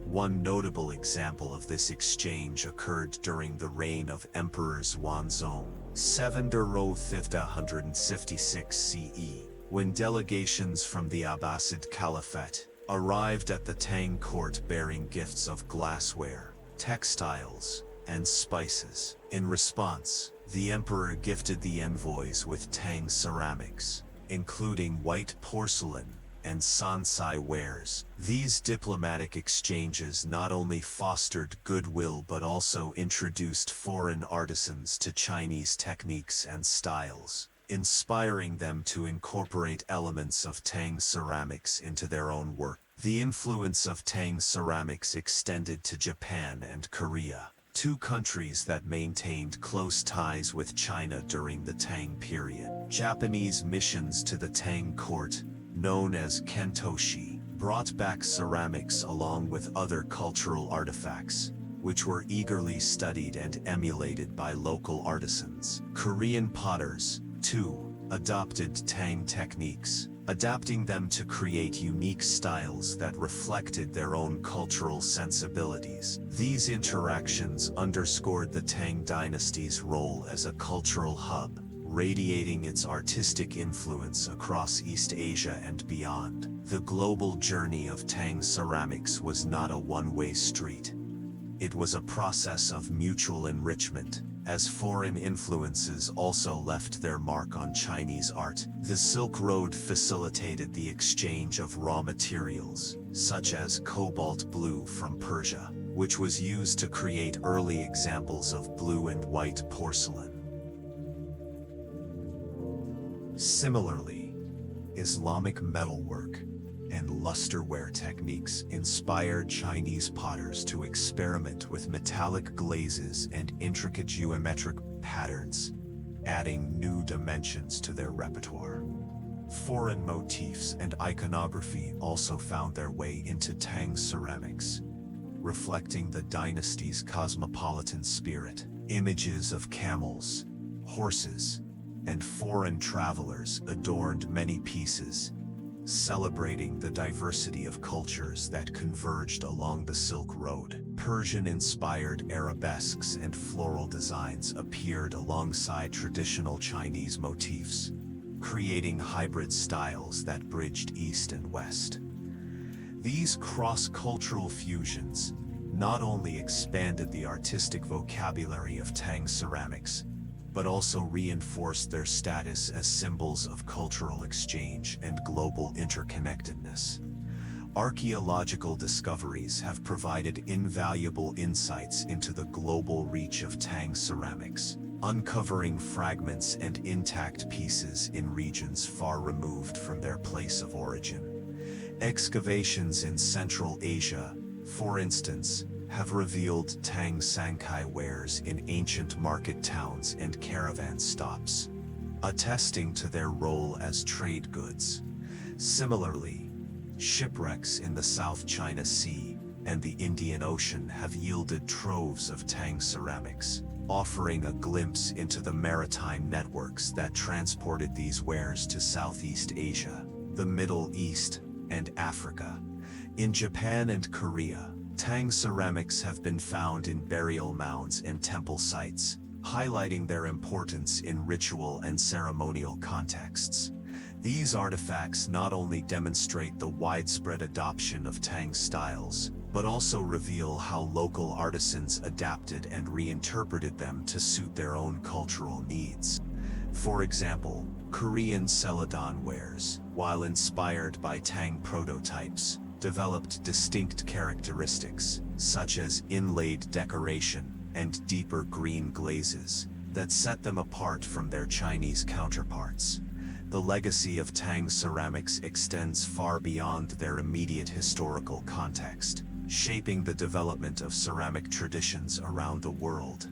A: One notable example of this exchange occurred during the reign of Emperors Wanzong, 756 CE, when delegations from the Abbasid Caliphate arrived at the Tang court bearing gifts of glassware, textiles, and spices. In response, the emperor gifted the envoys with Tang ceramics, including white porcelain and Sansai wares. These diplomatic exchanges not only fostered goodwill but also introduced foreign artisans to Chinese techniques and styles, inspiring them to incorporate elements of Tang ceramics into their own work. The influence of Tang ceramics extended to Japan and Korea, two countries that maintained close ties with China during the Tang period. Japanese missions to the Tang court, known as kentoshi, brought back ceramics along with other cultural artifacts, which were eagerly studied and emulated by local artisans. Korean potters, too, adopted Tang techniques, adapting them to create unique styles that reflected their own cultural sensibilities. These interactions underscored the Tang dynasty's role as a cultural hub, radiating its artistic influence across East Asia and beyond. The global journey of Tang ceramics was not a one-way street. It was a process of mutual enrichment, as foreign influences also left their mark on Chinese art. The Silk Road facilitated the exchange of raw materials, such as cobalt blue from Persia, which was used to create early examples of blue and white porcelain. Similarly, Islamic metalwork and lusterware techniques inspired Chinese potters to experiment with metallic glazes and intricate geometric patterns, adding new dimensions to their repertoire. Foreign motifs and iconography also found their way into Tang ceramics, reflecting the dynasty's cosmopolitan spirit. Images of camels, horses, and foreign travelers adorned many pieces, celebrating the diversity of cultures that converged along the Silk Road. Persian-inspired arabesques and floral designs appeared alongside traditional Chinese motifs, creating hybrid styles that bridged East and West. These cross-cultural fusions not only expanded the artistic vocabulary of Tang ceramics, but also reinforced their status as symbols of cultural exchange and global interconnectedness. Archaeological discoveries have provided invaluable insights into the global reach of Tang ceramics, uncovering fragments and intact pieces in regions far removed from their place of origin. Excavations in Central Asia, for instance, have revealed Tang Sankai wares in ancient market towns and caravan stops, attesting to their role as trade goods. Similarly, shipwrecks in the South China Sea and the Indian Ocean have yielded troves of Tang ceramics, offering a glimpse into the maritime networks that transported these wares to Southeast Asia, the Middle East, and Africa. In Japan and Korea, Tang ceramics have been found in burial mounds and temple sites, highlighting their importance in ritual and ceremonial contexts. These artifacts not only demonstrate the widespread adoption of Tang styles, but also reveal how local artisans adapted and reinterpreted them to suit their own cultural needs. For example, Korean celadon wares, while inspired by Tang prototypes, developed distinct characteristics, such as inlaid decoration and deeper green glazes, that set them apart from their Chinese counterparts. The legacy of Tang ceramics extends far beyond their immediate historical context, shaping the development of ceramic traditions around the world.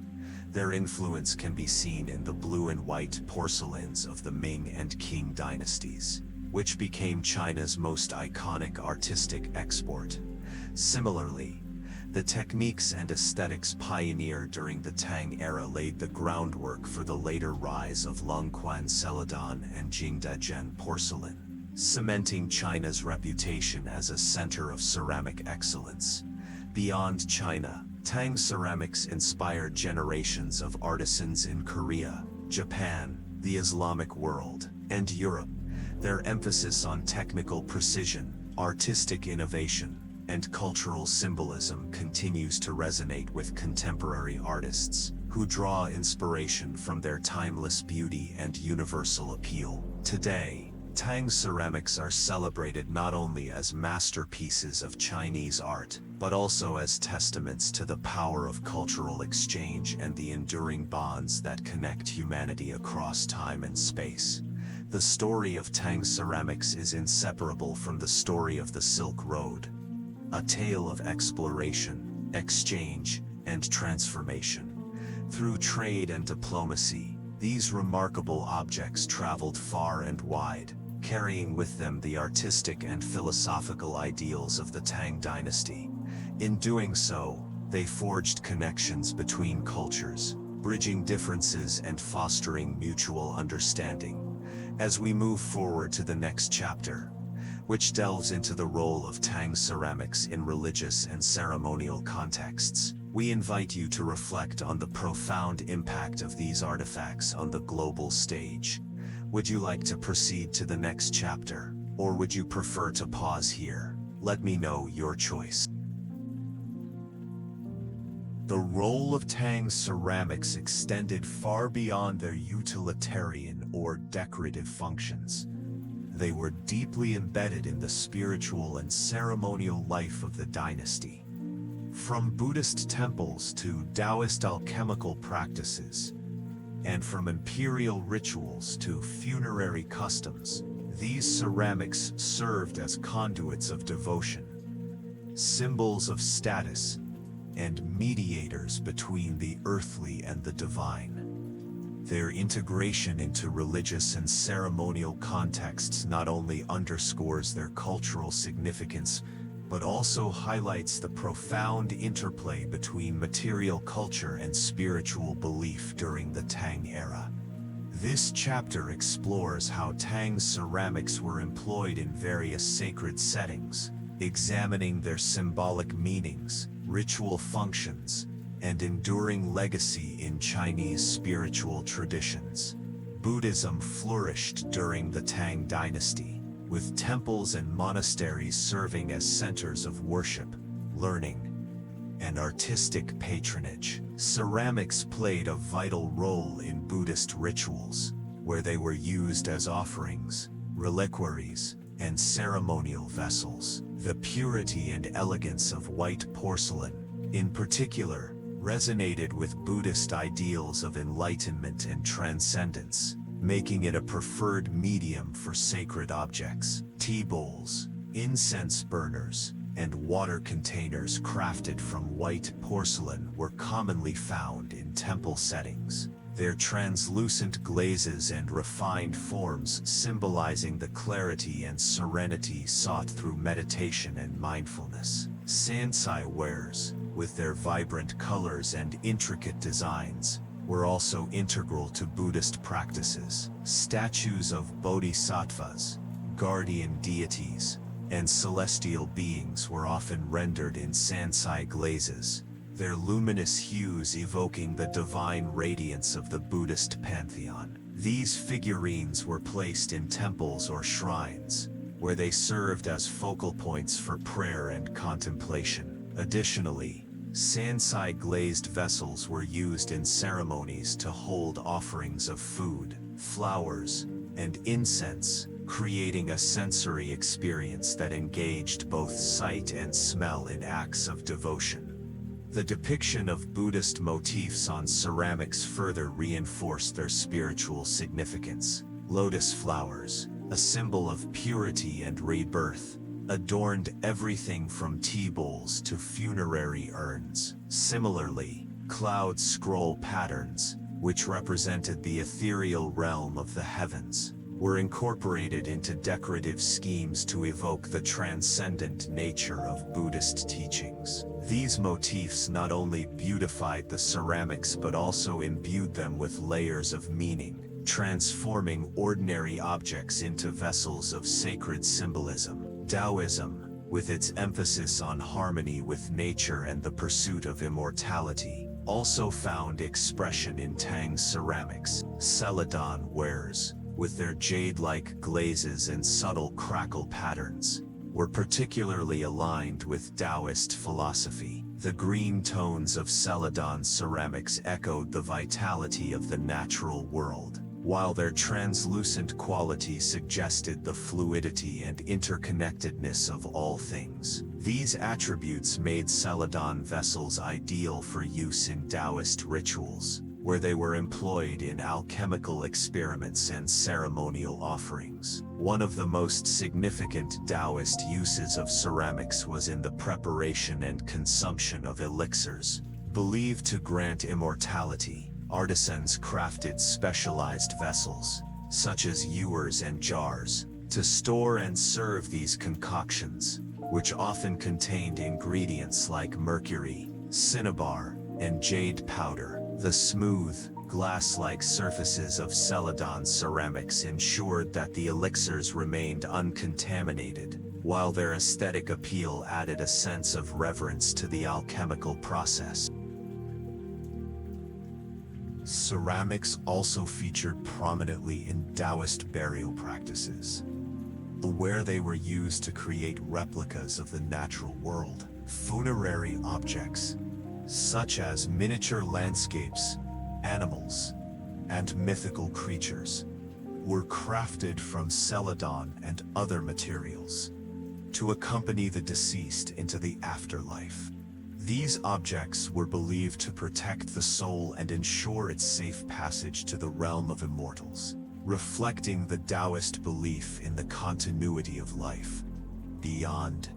A: Their influence can be seen in the blue and white porcelains of the Ming and Qing dynasties, which became China's most iconic artistic export. Similarly, the techniques and aesthetics pioneered during the Tang era laid the groundwork for the later rise of Longquan celadon and Jingdezhen porcelain, cementing China's reputation as a center of ceramic excellence. Beyond China, Tang ceramics inspired generations of artisans in Korea, Japan, the Islamic world, and Europe. Their emphasis on technical precision, artistic innovation, and cultural symbolism continues to resonate with contemporary artists, who draw inspiration from their timeless beauty and universal appeal. Today, Tang ceramics are celebrated not only as masterpieces of Chinese art, but also as testaments to the power of cultural exchange and the enduring bonds that connect humanity across time and space. The story of Tang ceramics is inseparable from the story of the Silk Road, a tale of exploration, exchange, and transformation. Through trade and diplomacy, these remarkable objects traveled far and wide, carrying with them the artistic and philosophical ideals of the Tang dynasty. In doing so, They forged connections between cultures, bridging differences and fostering mutual understanding. As we move forward to the next chapter, which delves into the role of Tang ceramics in religious and ceremonial contexts, we invite you to reflect on the profound impact of these artifacts on the global stage. Would you like to proceed to the next chapter, or would you prefer to pause here? Let me know your choice. The role of Tang ceramics extended far beyond their utilitarian or decorative functions. They were deeply embedded in the spiritual and ceremonial life of the dynasty. From Buddhist temples to Taoist alchemical practices, and from imperial rituals to funerary customs, these ceramics served as conduits of devotion, symbols of status, and mediators between the earthly and the divine. Their integration into religious and ceremonial contexts not only underscores their cultural significance, but also highlights the profound interplay between material culture and spiritual belief during the Tang era. This chapter explores how Tang ceramics were employed in various sacred settings, examining their symbolic meanings, ritual functions, and enduring legacy in Chinese spiritual traditions. Buddhism flourished during the Tang dynasty, with temples and monasteries serving as centers of worship, learning, and artistic patronage. Ceramics played a vital role in Buddhist rituals, where they were used as offerings, reliquaries, and ceremonial vessels. The purity and elegance of white porcelain, in particular, resonated with Buddhist ideals of enlightenment and transcendence, making it a preferred medium for sacred objects. Tea bowls, incense burners, and water containers crafted from white porcelain were commonly found in temple settings, their translucent glazes and refined forms symbolizing the clarity and serenity sought through meditation and mindfulness. Sansai wares, with their vibrant colors and intricate designs, were also integral to Buddhist practices. Statues of bodhisattvas, guardian deities, and celestial beings were often rendered in sansai glazes, their luminous hues evoking the divine radiance of the Buddhist pantheon. These figurines were placed in temples or shrines, where they served as focal points for prayer and contemplation. Additionally, sansai glazed vessels were used in ceremonies to hold offerings of food, flowers, and incense, creating a sensory experience that engaged both sight and smell in acts of devotion. The depiction of Buddhist motifs on ceramics further reinforced their spiritual significance. Lotus flowers, a symbol of purity and rebirth, adorned everything from tea bowls to funerary urns. Similarly, cloud scroll patterns, which represented the ethereal realm of the heavens, were incorporated into decorative schemes to evoke the transcendent nature of Buddhist teachings. These motifs not only beautified the ceramics but also imbued them with layers of meaning, transforming ordinary objects into vessels of sacred symbolism. Taoism, with its emphasis on harmony with nature and the pursuit of immortality, also found expression in Tang ceramics. Celadon wares, with their jade-like glazes and subtle crackle patterns, were particularly aligned with Taoist philosophy. The green tones of Celadon ceramics echoed the vitality of the natural world, while their translucent quality suggested the fluidity and interconnectedness of all things. These attributes made Celadon vessels ideal for use in Taoist rituals, where they were employed in alchemical experiments and ceremonial offerings. One of the most significant Taoist uses of ceramics was in the preparation and consumption of elixirs. Believed to grant immortality, artisans crafted specialized vessels, such as ewers and jars, to store and serve these concoctions, which often contained ingredients like mercury, cinnabar, and jade powder. The smooth, glass-like surfaces of Celadon ceramics ensured that the elixirs remained uncontaminated, while their aesthetic appeal added a sense of reverence to the alchemical process. Ceramics also featured prominently in Taoist burial practices, where they were used to create replicas of the natural world. Funerary objects, such as miniature landscapes, animals, and mythical creatures, were crafted from celadon and other materials to accompany the deceased into the afterlife. These objects were believed to protect the soul and ensure its safe passage to the realm of immortals, reflecting the Taoist belief in the continuity of life beyond.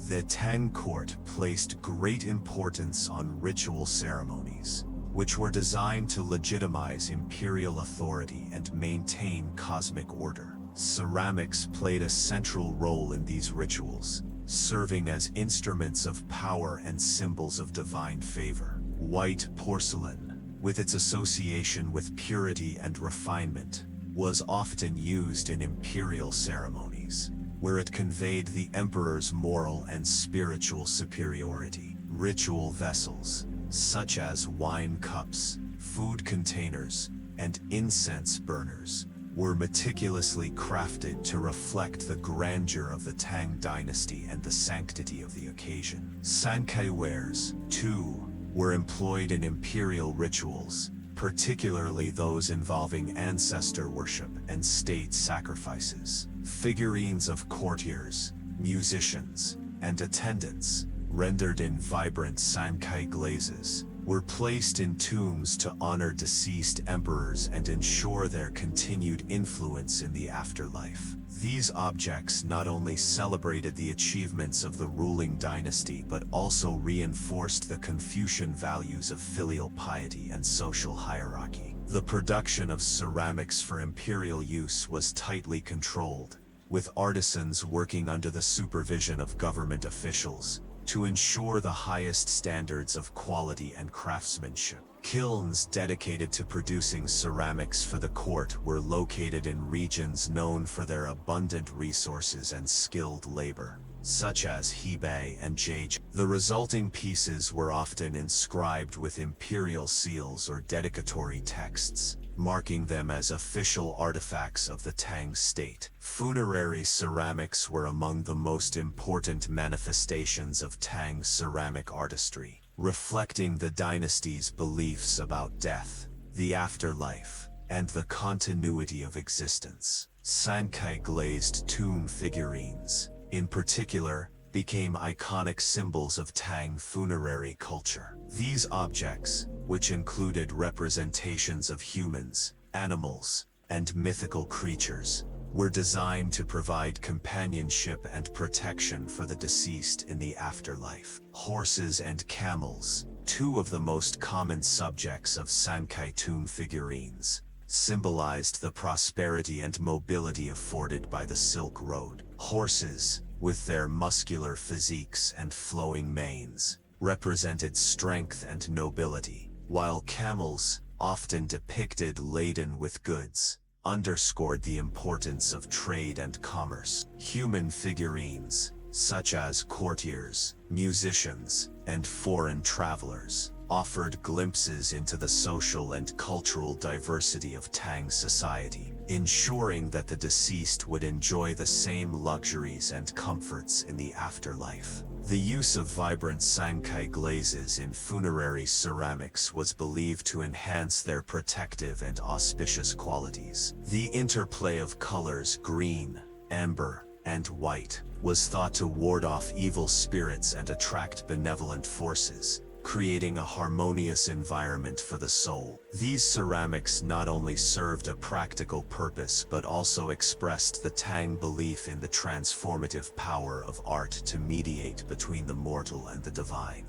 A: The Tang court placed great importance on ritual ceremonies, which were designed to legitimize imperial authority and maintain cosmic order. Ceramics played a central role in these rituals, serving as instruments of power and symbols of divine favor. White porcelain, with its association with purity and refinement, was often used in imperial ceremonies, where it conveyed the emperor's moral and spiritual superiority. Ritual vessels, such as wine cups, food containers, and incense burners, were meticulously crafted to reflect the grandeur of the Tang dynasty and the sanctity of the occasion. Sankei wares, too, were employed in imperial rituals, particularly those involving ancestor worship and state sacrifices. Figurines of courtiers, musicians, and attendants, rendered in vibrant Sankei glazes, were placed in tombs to honor deceased emperors and ensure their continued influence in the afterlife. These objects not only celebrated the achievements of the ruling dynasty but also reinforced the Confucian values of filial piety and social hierarchy. The production of ceramics for imperial use was tightly controlled, with artisans working under the supervision of government officials to ensure the highest standards of quality and craftsmanship. Kilns dedicated to producing ceramics for the court were located in regions known for their abundant resources and skilled labor, such as Hebei and Jeju. The resulting pieces were often inscribed with imperial seals or dedicatory texts, marking them as official artifacts of the Tang state. Funerary ceramics were among the most important manifestations of Tang ceramic artistry, reflecting the dynasty's beliefs about death, the afterlife, and the continuity of existence. Sankei glazed tomb figurines, in particular, became iconic symbols of Tang funerary culture. These objects, which included representations of humans, animals, and mythical creatures, were designed to provide companionship and protection for the deceased in the afterlife. Horses and camels, two of the most common subjects of Sankei tomb figurines, symbolized the prosperity and mobility afforded by the Silk Road. Horses, with their muscular physiques and flowing manes, represented strength and nobility, while camels, often depicted laden with goods, underscored the importance of trade and commerce. Human figurines, such as courtiers, musicians, and foreign travelers, offered glimpses into the social and cultural diversity of Tang society, ensuring that the deceased would enjoy the same luxuries and comforts in the afterlife. The use of vibrant Sankei glazes in funerary ceramics was believed to enhance their protective and auspicious qualities. The interplay of colors green, amber, and white was thought to ward off evil spirits and attract benevolent forces, creating a harmonious environment for the soul. These ceramics not only served a practical purpose but also expressed the Tang belief in the transformative power of art to mediate between the mortal and the divine.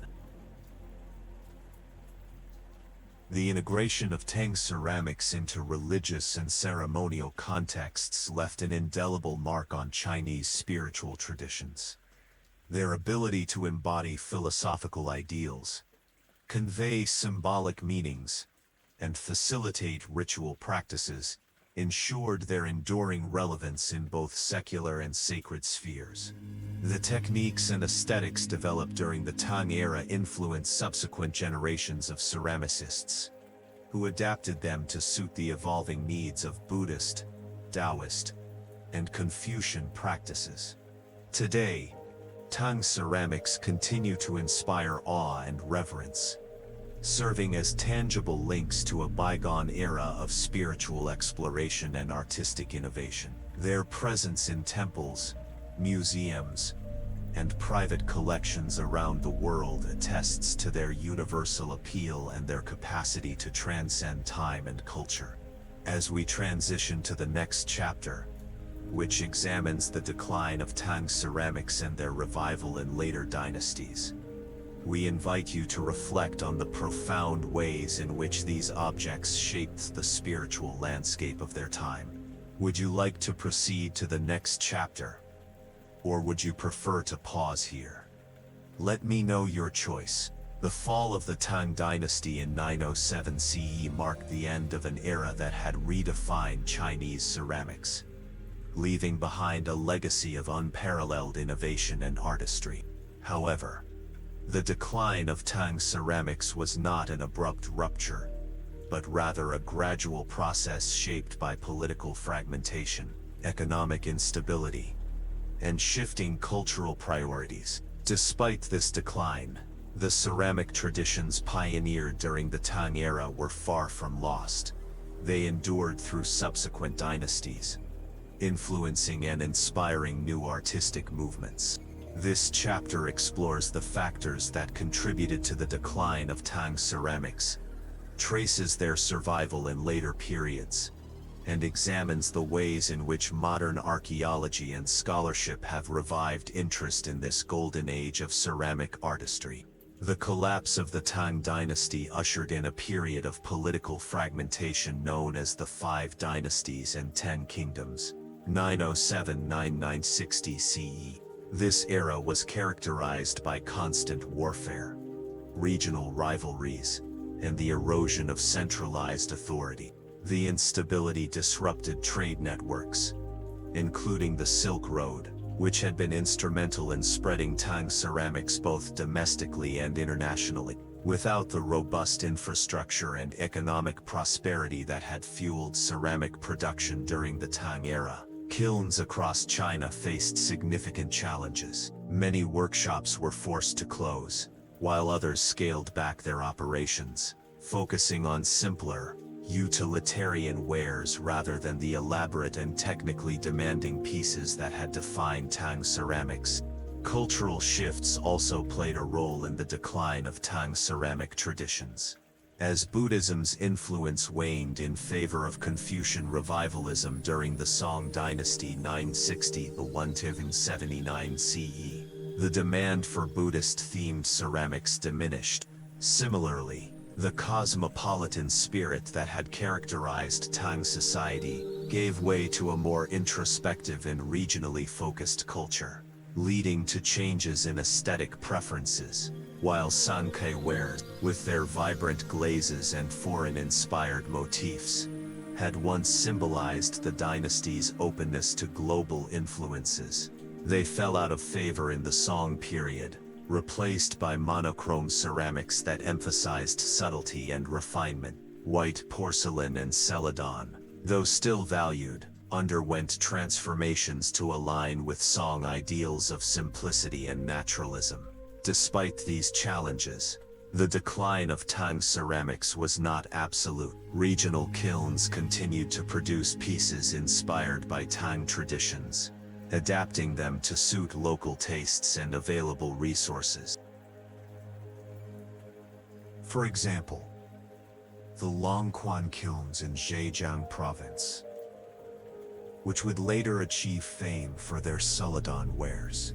A: The integration of Tang ceramics into religious and ceremonial contexts left an indelible mark on Chinese spiritual traditions. Their ability to embody philosophical ideals, convey symbolic meanings, and facilitate ritual practices, ensured their enduring relevance in both secular and sacred spheres. The techniques and aesthetics developed during the Tang era influenced subsequent generations of ceramicists, who adapted them to suit the evolving needs of Buddhist, Taoist, and Confucian practices. Today, Tang ceramics continue to inspire awe and reverence, serving as tangible links to a bygone era of spiritual exploration and artistic innovation. Their presence in temples, museums, and private collections around the world attests to their universal appeal and their capacity to transcend time and culture. As we transition to the next chapter, which examines the decline of Tang ceramics and their revival in later dynasties, we invite you to reflect on the profound ways in which these objects shaped the spiritual landscape of their time. Would you like to proceed to the next chapter? Or would you prefer to pause here? Let me know your choice. The fall of the Tang dynasty in 907 CE marked the end of an era that had redefined Chinese ceramics, leaving behind a legacy of unparalleled innovation and artistry. However, the decline of Tang ceramics was not an abrupt rupture, but rather a gradual process shaped by political fragmentation, economic instability, and shifting cultural priorities. Despite this decline, the ceramic traditions pioneered during the Tang era were far from lost. They endured through subsequent dynasties, influencing and inspiring new artistic movements. This chapter explores the factors that contributed to the decline of Tang ceramics, traces their survival in later periods, and examines the ways in which modern archaeology and scholarship have revived interest in this golden age of ceramic artistry. The collapse of the Tang dynasty ushered in a period of political fragmentation known as the Five Dynasties and Ten Kingdoms, 907–9960 CE. This era was characterized by constant warfare, regional rivalries, and the erosion of centralized authority. The instability disrupted trade networks, including the Silk Road, which had been instrumental in spreading Tang ceramics both domestically and internationally. Without the robust infrastructure and economic prosperity that had fueled ceramic production during the Tang era, kilns across China faced significant challenges. Many workshops were forced to close, while others scaled back their operations, focusing on simpler, utilitarian wares rather than the elaborate and technically demanding pieces that had defined Tang ceramics. Cultural shifts also played a role in the decline of Tang ceramic traditions. As Buddhism's influence waned in favor of Confucian revivalism during the Song dynasty 960–179 CE, the demand for Buddhist-themed ceramics diminished. Similarly, the cosmopolitan spirit that had characterized Tang society gave way to a more introspective and regionally focused culture, leading to changes in aesthetic preferences. While Sankei wares, with their vibrant glazes and foreign-inspired motifs, had once symbolized the dynasty's openness to global influences, they fell out of favor in the Song period, replaced by monochrome ceramics that emphasized subtlety and refinement. White porcelain and celadon, though still valued, underwent transformations to align with Song ideals of simplicity and naturalism. Despite these challenges, the decline of Tang ceramics was not absolute. Regional kilns continued to produce pieces inspired by Tang traditions, adapting them to suit local tastes and available resources. For example, the Longquan kilns in Zhejiang province, which would later achieve fame for their celadon wares,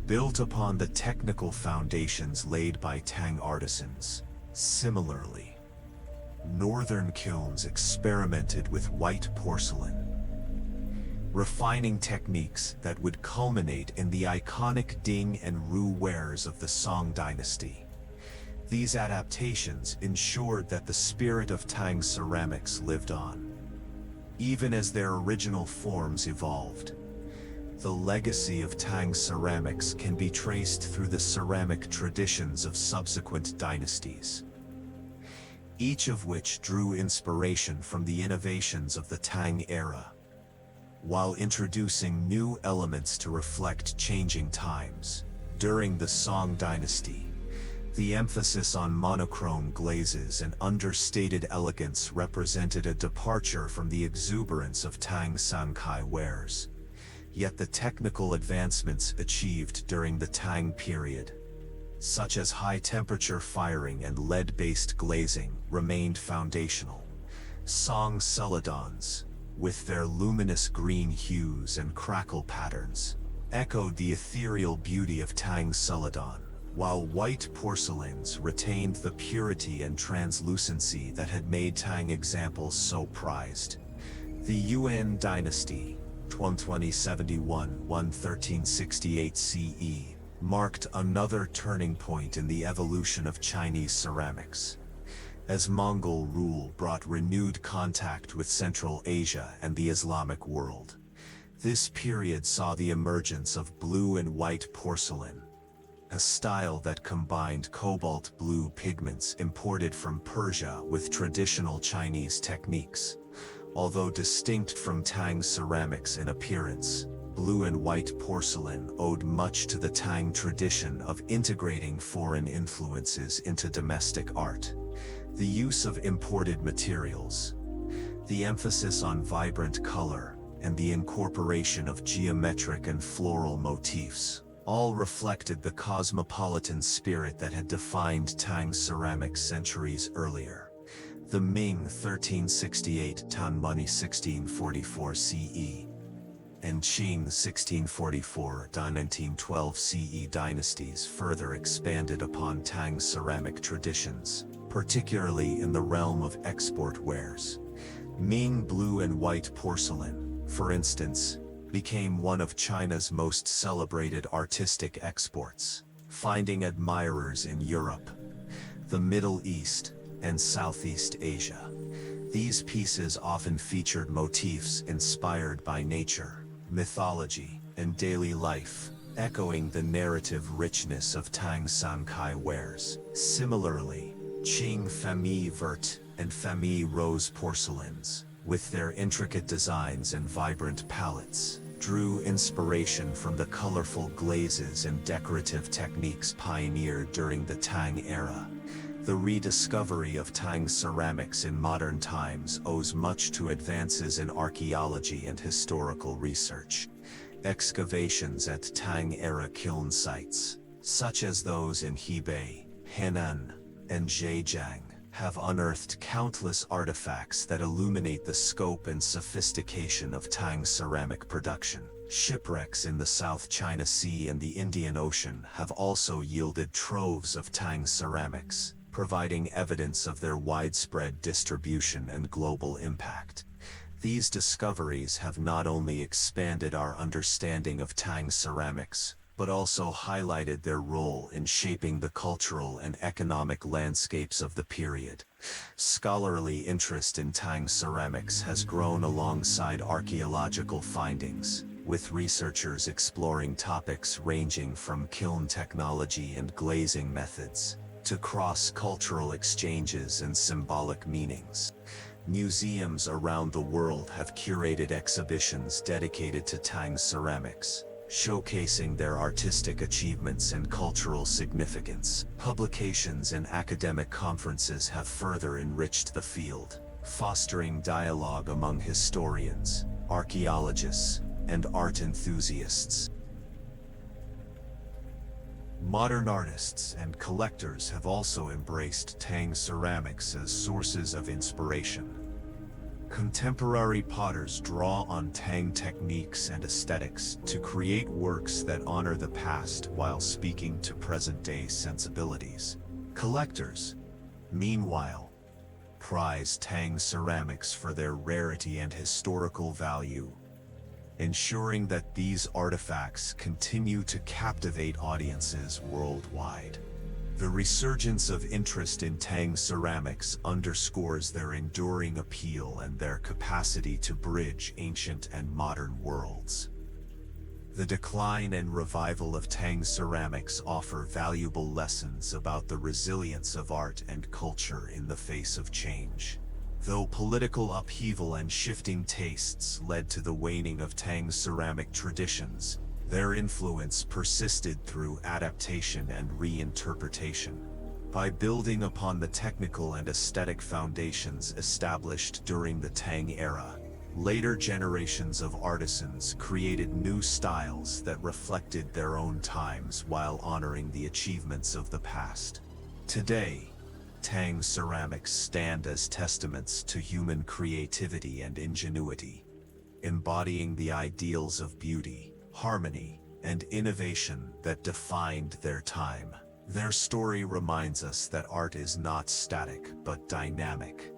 A: built upon the technical foundations laid by Tang artisans. Similarly, northern kilns experimented with white porcelain, refining techniques that would culminate in the iconic Ding and Ru wares of the Song dynasty. These adaptations ensured that the spirit of Tang ceramics lived on, even as their original forms evolved. The legacy of Tang ceramics can be traced through the ceramic traditions of subsequent dynasties, each of which drew inspiration from the innovations of the Tang era, while introducing new elements to reflect changing times. During the Song dynasty, the emphasis on monochrome glazes and understated elegance represented a departure from the exuberance of Tang Sankai wares. Yet the technical advancements achieved during the Tang period, such as high-temperature firing and lead-based glazing, remained foundational. Song celadons, with their luminous green hues and crackle patterns, echoed the ethereal beauty of Tang celadon, while white porcelains retained the purity and translucency that had made Tang examples so prized. The Yuan dynasty, 1271–1368 CE, marked another turning point in the evolution of Chinese ceramics, as Mongol rule brought renewed contact with Central Asia and the Islamic world. This period saw the emergence of blue and white porcelain, a style that combined cobalt blue pigments imported from Persia with traditional Chinese techniques. Although distinct from Tang ceramics in appearance, blue and white porcelain owed much to the Tang tradition of integrating foreign influences into domestic art. The use of imported materials, the emphasis on vibrant color, and the incorporation of geometric and floral motifs all reflected the cosmopolitan spirit that had defined Tang ceramics centuries earlier. The Ming 1368 Tang Money 1644 CE and Qing 1644–1912 CE dynasties further expanded upon Tang ceramic traditions, particularly in the realm of export wares. Ming blue and white porcelain, for instance, became one of China's most celebrated artistic exports, finding admirers in Europe, the Middle East, and Southeast Asia. These pieces often featured motifs inspired by nature, mythology, and daily life, echoing the narrative richness of Tang Sankai wares. Similarly, Qing Famille Verte and Famille Rose porcelains, with their intricate designs and vibrant palettes, drew inspiration from the colorful glazes and decorative techniques pioneered during the Tang era. The rediscovery of Tang ceramics in modern times owes much to advances in archaeology and historical research. Excavations at Tang-era kiln sites, such as those in Hebei, Henan, and Zhejiang, have unearthed countless artifacts that illuminate the scope and sophistication of Tang ceramic production. Shipwrecks in the South China Sea and the Indian Ocean have also yielded troves of Tang ceramics, providing evidence of their widespread distribution and global impact. These discoveries have not only expanded our understanding of Tang ceramics, but also highlighted their role in shaping the cultural and economic landscapes of the period. Scholarly interest in Tang ceramics has grown alongside archaeological findings, with researchers exploring topics ranging from kiln technology and glazing methods, to cross-cultural exchanges and symbolic meanings. Museums around the world have curated exhibitions dedicated to Tang ceramics, showcasing their artistic achievements and cultural significance. Publications and academic conferences have further enriched the field, fostering dialogue among historians, archaeologists, and art enthusiasts. Modern artists and collectors have also embraced Tang ceramics as sources of inspiration. Contemporary potters draw on Tang techniques and aesthetics to create works that honor the past while speaking to present-day sensibilities. Collectors, meanwhile, prize Tang ceramics for their rarity and historical value, ensuring that these artifacts continue to captivate audiences worldwide. The resurgence of interest in Tang ceramics underscores their enduring appeal and their capacity to bridge ancient and modern worlds. The decline and revival of Tang ceramics offer valuable lessons about the resilience of art and culture in the face of change. Though political upheaval and shifting tastes led to the waning of Tang ceramic traditions, their influence persisted through adaptation and reinterpretation. By building upon the technical and aesthetic foundations established during the Tang era, later generations of artisans created new styles that reflected their own times while honoring the achievements of the past. Today, Tang ceramics stand as testaments to human creativity and ingenuity, embodying the ideals of beauty, harmony, and innovation that defined their time. Their story reminds us that art is not static but dynamic,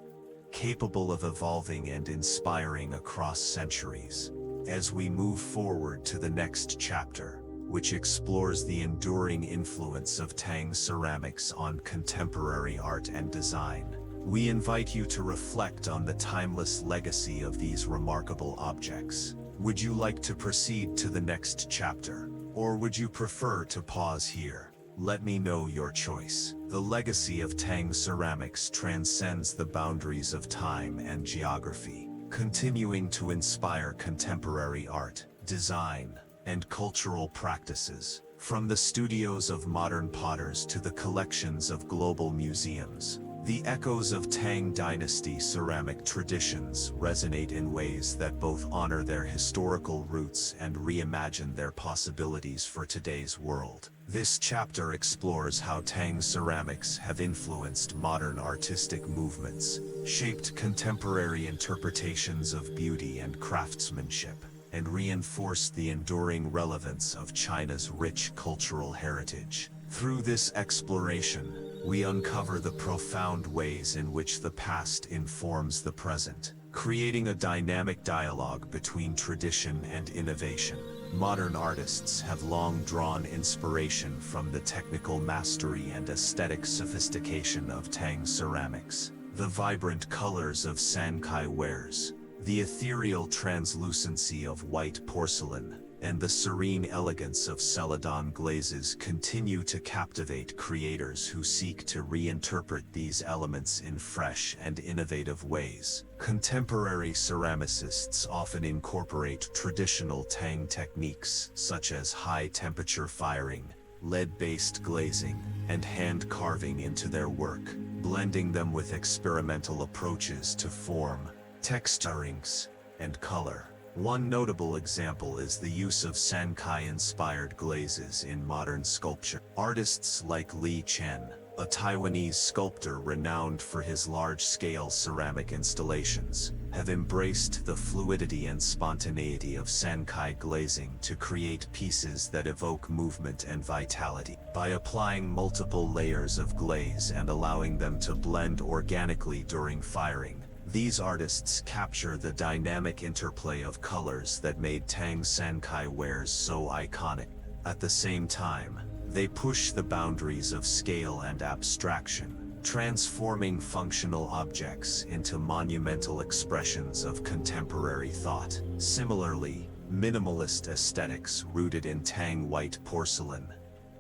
A: capable of evolving and inspiring across centuries. As we move forward to the next chapter, which explores the enduring influence of Tang ceramics on contemporary art and design, we invite you to reflect on the timeless legacy of these remarkable objects. Would you like to proceed to the next chapter, or would you prefer to pause here? Let me know your choice. The legacy of Tang ceramics transcends the boundaries of time and geography, continuing to inspire contemporary art, design, and cultural practices. From the studios of modern potters to the collections of global museums, the echoes of Tang Dynasty ceramic traditions resonate in ways that both honor their historical roots and reimagine their possibilities for today's world. This chapter explores how Tang ceramics have influenced modern artistic movements, shaped contemporary interpretations of beauty and craftsmanship, and reinforced the enduring relevance of China's rich cultural heritage. Through this exploration, we uncover the profound ways in which the past informs the present, creating a dynamic dialogue between tradition and innovation. Modern artists have long drawn inspiration from the technical mastery and aesthetic sophistication of Tang ceramics. The vibrant colors of Sankai wares, the ethereal translucency of white porcelain, and the serene elegance of celadon glazes continue to captivate creators who seek to reinterpret these elements in fresh and innovative ways. Contemporary ceramicists often incorporate traditional Tang techniques such as high-temperature firing, lead-based glazing, and hand carving into their work, blending them with experimental approaches to form, texturings, and color. One notable example is the use of Sankai-inspired glazes in modern sculpture. Artists like Li Chen, a Taiwanese sculptor renowned for his large-scale ceramic installations, have embraced the fluidity and spontaneity of Sankai glazing to create pieces that evoke movement and vitality. By applying multiple layers of glaze and allowing them to blend organically during firing, these artists capture the dynamic interplay of colors that made Tang Sankai wares so iconic. At the same time, they push the boundaries of scale and abstraction, transforming functional objects into monumental expressions of contemporary thought. Similarly, minimalist aesthetics rooted in Tang white porcelain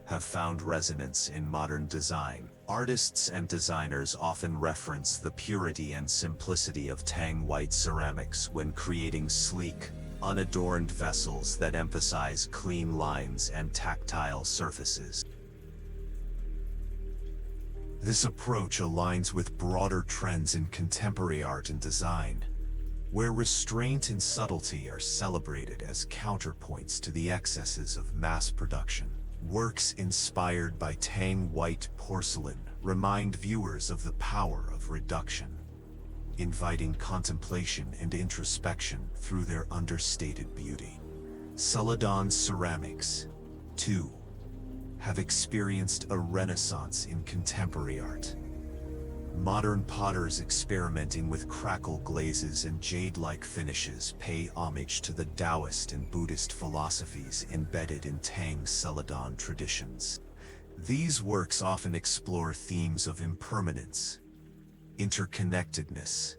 A: have found resonance in modern design. Artists and designers often reference the purity and simplicity of Tang white ceramics when creating sleek, unadorned vessels that emphasize clean lines and tactile surfaces. This approach aligns with broader trends in contemporary art and design, where restraint and subtlety are celebrated as counterpoints to the excesses of mass production. Works inspired by Tang white porcelain remind viewers of the power of reduction, inviting contemplation and introspection through their understated beauty. Celadon ceramics, too, have experienced a renaissance in contemporary art. Modern potters experimenting with crackle glazes and jade-like finishes pay homage to the Taoist and Buddhist philosophies embedded in Tang celadon traditions. These works often explore themes of impermanence, interconnectedness,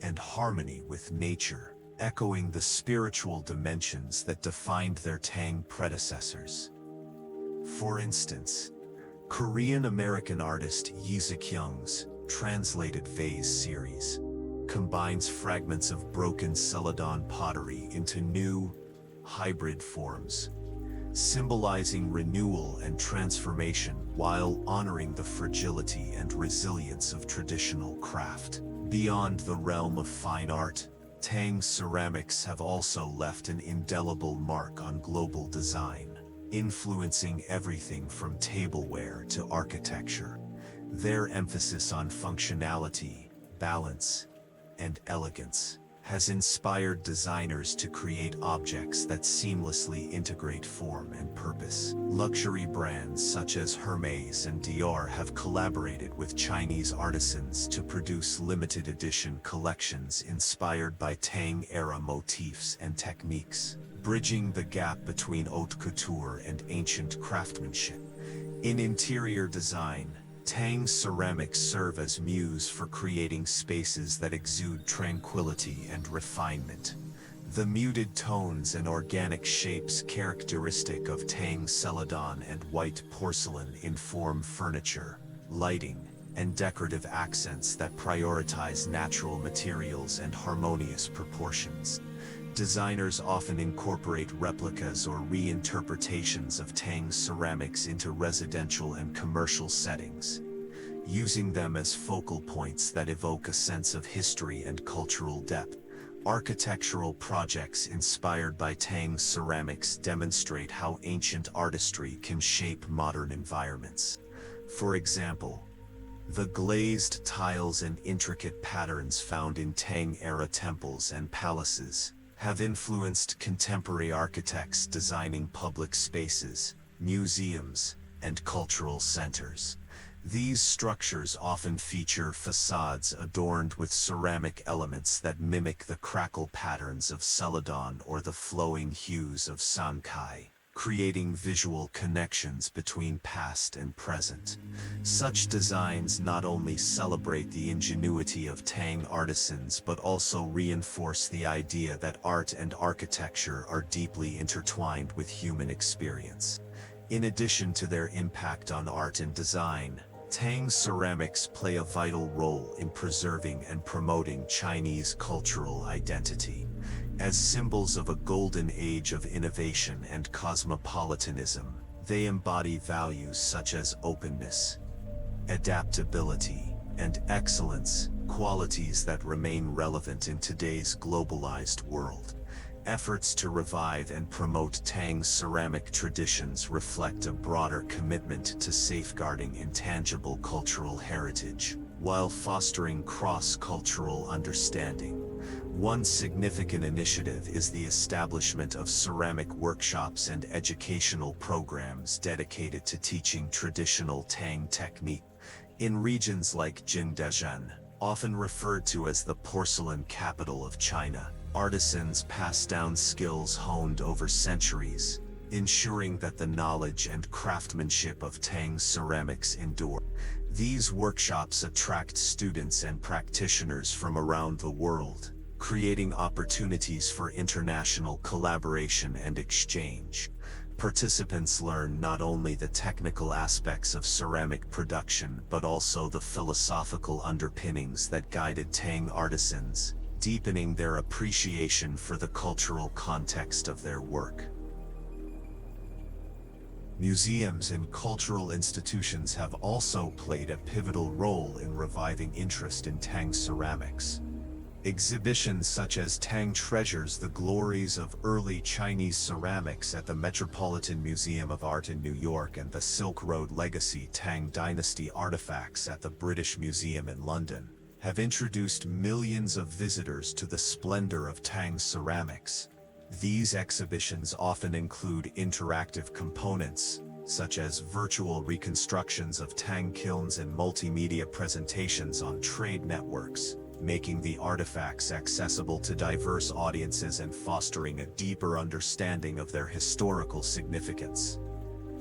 A: and harmony with nature, echoing the spiritual dimensions that defined their Tang predecessors. For instance, Korean-American artist Yi Kyung's translated vase series combines fragments of broken celadon pottery into new, hybrid forms, symbolizing renewal and transformation while honoring the fragility and resilience of traditional craft. Beyond the realm of fine art, Tang ceramics have also left an indelible mark on global design, influencing everything from tableware to architecture. Their emphasis on functionality, balance, and elegance has inspired designers to create objects that seamlessly integrate form and purpose. Luxury brands such as Hermès and Dior have collaborated with Chinese artisans to produce limited edition collections inspired by Tang-era motifs and techniques, bridging the gap between haute couture and ancient craftsmanship. In interior design, Tang ceramics serve as muse for creating spaces that exude tranquility and refinement. The muted tones and organic shapes characteristic of Tang celadon and white porcelain inform furniture, lighting, and decorative accents that prioritize natural materials and harmonious proportions. Designers often incorporate replicas or reinterpretations of Tang ceramics into residential and commercial settings, using them as focal points that evoke a sense of history and cultural depth. Architectural projects inspired by Tang ceramics demonstrate how ancient artistry can shape modern environments. For example, the glazed tiles and intricate patterns found in Tang-era temples and palaces have influenced contemporary architects designing public spaces, museums, and cultural centers. These structures often feature facades adorned with ceramic elements that mimic the crackle patterns of celadon or the flowing hues of sankai, creating visual connections between past and present. Such designs not only celebrate the ingenuity of Tang artisans but also reinforce the idea that art and architecture are deeply intertwined with human experience. In addition to their impact on art and design, Tang ceramics play a vital role in preserving and promoting Chinese cultural identity. As symbols of a golden age of innovation and cosmopolitanism, they embody values such as openness, adaptability, and excellence, qualities that remain relevant in today's globalized world. Efforts to revive and promote Tang's ceramic traditions reflect a broader commitment to safeguarding intangible cultural heritage, while fostering cross-cultural understanding. One significant initiative is the establishment of ceramic workshops and educational programs dedicated to teaching traditional Tang technique. In regions like Jingdezhen, often referred to as the porcelain capital of China, artisans pass down skills honed over centuries, ensuring that the knowledge and craftsmanship of Tang ceramics endure. These workshops attract students and practitioners from around the world, creating opportunities for international collaboration and exchange. Participants learn not only the technical aspects of ceramic production but also the philosophical underpinnings that guided Tang artisans, deepening their appreciation for the cultural context of their work. Museums and cultural institutions have also played a pivotal role in reviving interest in Tang ceramics. Exhibitions such as Tang Treasures: The Glories of Early Chinese Ceramics at the Metropolitan Museum of Art in New York and the Silk Road Legacy Tang Dynasty Artifacts at the British Museum in London have introduced millions of visitors to the splendor of Tang ceramics. These exhibitions often include interactive components, such as virtual reconstructions of Tang kilns and multimedia presentations on trade networks, making the artifacts accessible to diverse audiences and fostering a deeper understanding of their historical significance.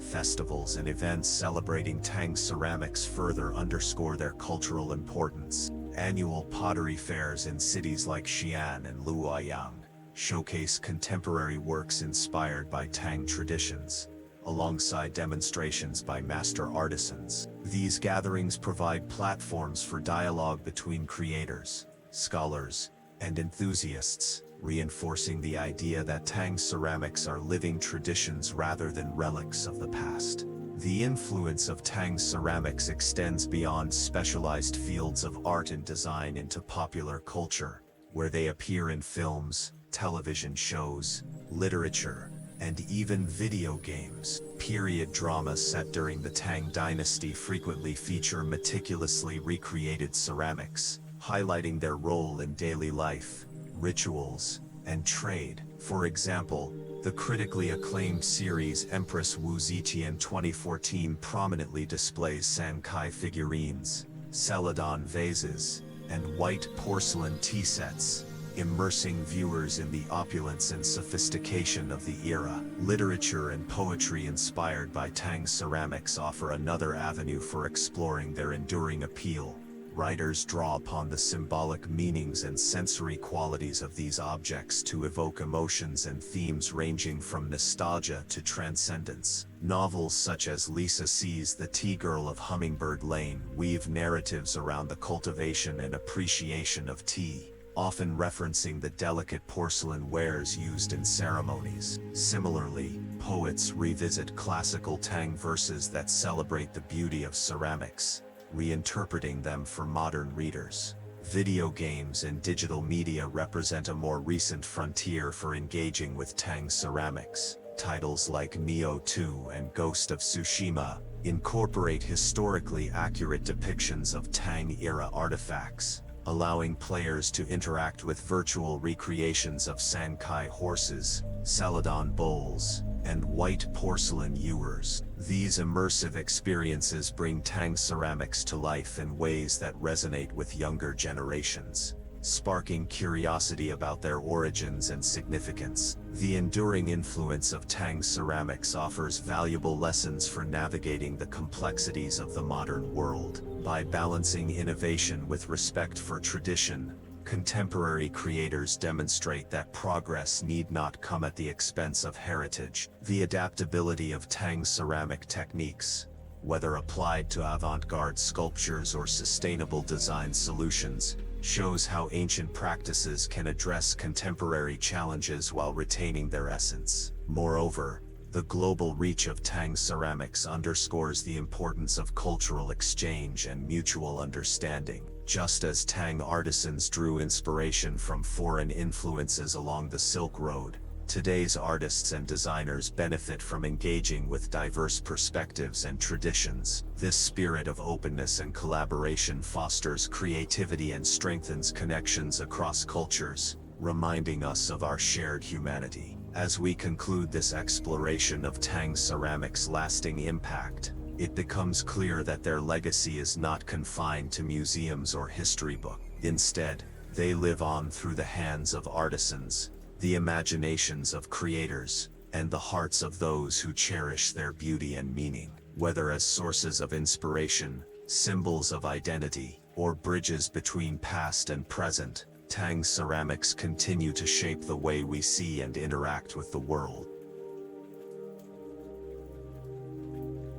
A: Festivals and events celebrating Tang ceramics further underscore their cultural importance. Annual pottery fairs in cities like Xi'an and Luoyang showcase contemporary works inspired by Tang traditions, alongside demonstrations by master artisans. These gatherings provide platforms for dialogue between creators, scholars, and enthusiasts, reinforcing the idea that Tang ceramics are living traditions rather than relics of the past. The influence of Tang ceramics extends beyond specialized fields of art and design into popular culture, where they appear in films, television shows, literature, and even video games. Period dramas set during the Tang dynasty frequently feature meticulously recreated ceramics, highlighting their role in daily life, rituals, and trade. For example, the critically acclaimed series Empress Wu Zetian 2014 prominently displays Sankai figurines, celadon vases, and white porcelain tea sets, immersing viewers in the opulence and sophistication of the era. Literature and poetry inspired by Tang ceramics offer another avenue for exploring their enduring appeal. Writers draw upon the symbolic meanings and sensory qualities of these objects to evoke emotions and themes ranging from nostalgia to transcendence. Novels such as Lisa C's The Tea Girl of Hummingbird Lane weave narratives around the cultivation and appreciation of tea, often referencing the delicate porcelain wares used in ceremonies. Similarly, poets revisit classical Tang verses that celebrate the beauty of ceramics, reinterpreting them for modern readers. Video games and digital media represent a more recent frontier for engaging with Tang ceramics. Titles like Nioh 2 and Ghost of Tsushima incorporate historically accurate depictions of Tang-era artifacts, allowing players to interact with virtual recreations of Sankai horses, celadon bowls, and white porcelain ewers. These immersive experiences bring Tang ceramics to life in ways that resonate with younger generations, sparking curiosity about their origins and significance. The enduring influence of Tang ceramics offers valuable lessons for navigating the complexities of the modern world. By balancing innovation with respect for tradition, contemporary creators demonstrate that progress need not come at the expense of heritage. The adaptability of Tang ceramic techniques, whether applied to avant-garde sculptures or sustainable design solutions, shows how ancient practices can address contemporary challenges while retaining their essence. Moreover, the global reach of Tang ceramics underscores the importance of cultural exchange and mutual understanding. Just as Tang artisans drew inspiration from foreign influences along the Silk Road, today's artists and designers benefit from engaging with diverse perspectives and traditions. This spirit of openness and collaboration fosters creativity and strengthens connections across cultures, reminding us of our shared humanity. As we conclude this exploration of Tang ceramics' lasting impact, it becomes clear that their legacy is not confined to museums or history books. Instead, they live on through the hands of artisans, the imaginations of creators, and the hearts of those who cherish their beauty and meaning. Whether as sources of inspiration, symbols of identity, or bridges between past and present, Tang ceramics continue to shape the way we see and interact with the world.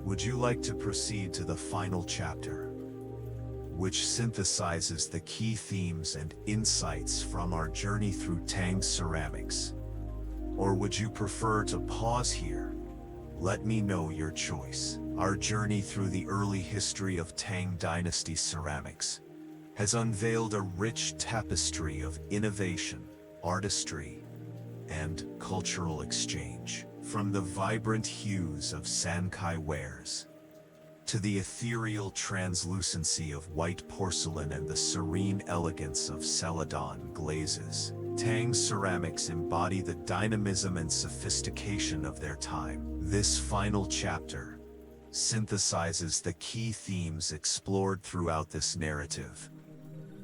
A: Would you like to proceed to the final chapter, which synthesizes the key themes and insights from our journey through Tang ceramics? Or would you prefer to pause here? Let me know your choice. Our journey through the early history of Tang Dynasty ceramics has unveiled a rich tapestry of innovation, artistry, and cultural exchange. From the vibrant hues of Sankai wares, to the ethereal translucency of white porcelain and the serene elegance of celadon glazes, Tang ceramics embody the dynamism and sophistication of their time. This final chapter synthesizes the key themes explored throughout this narrative,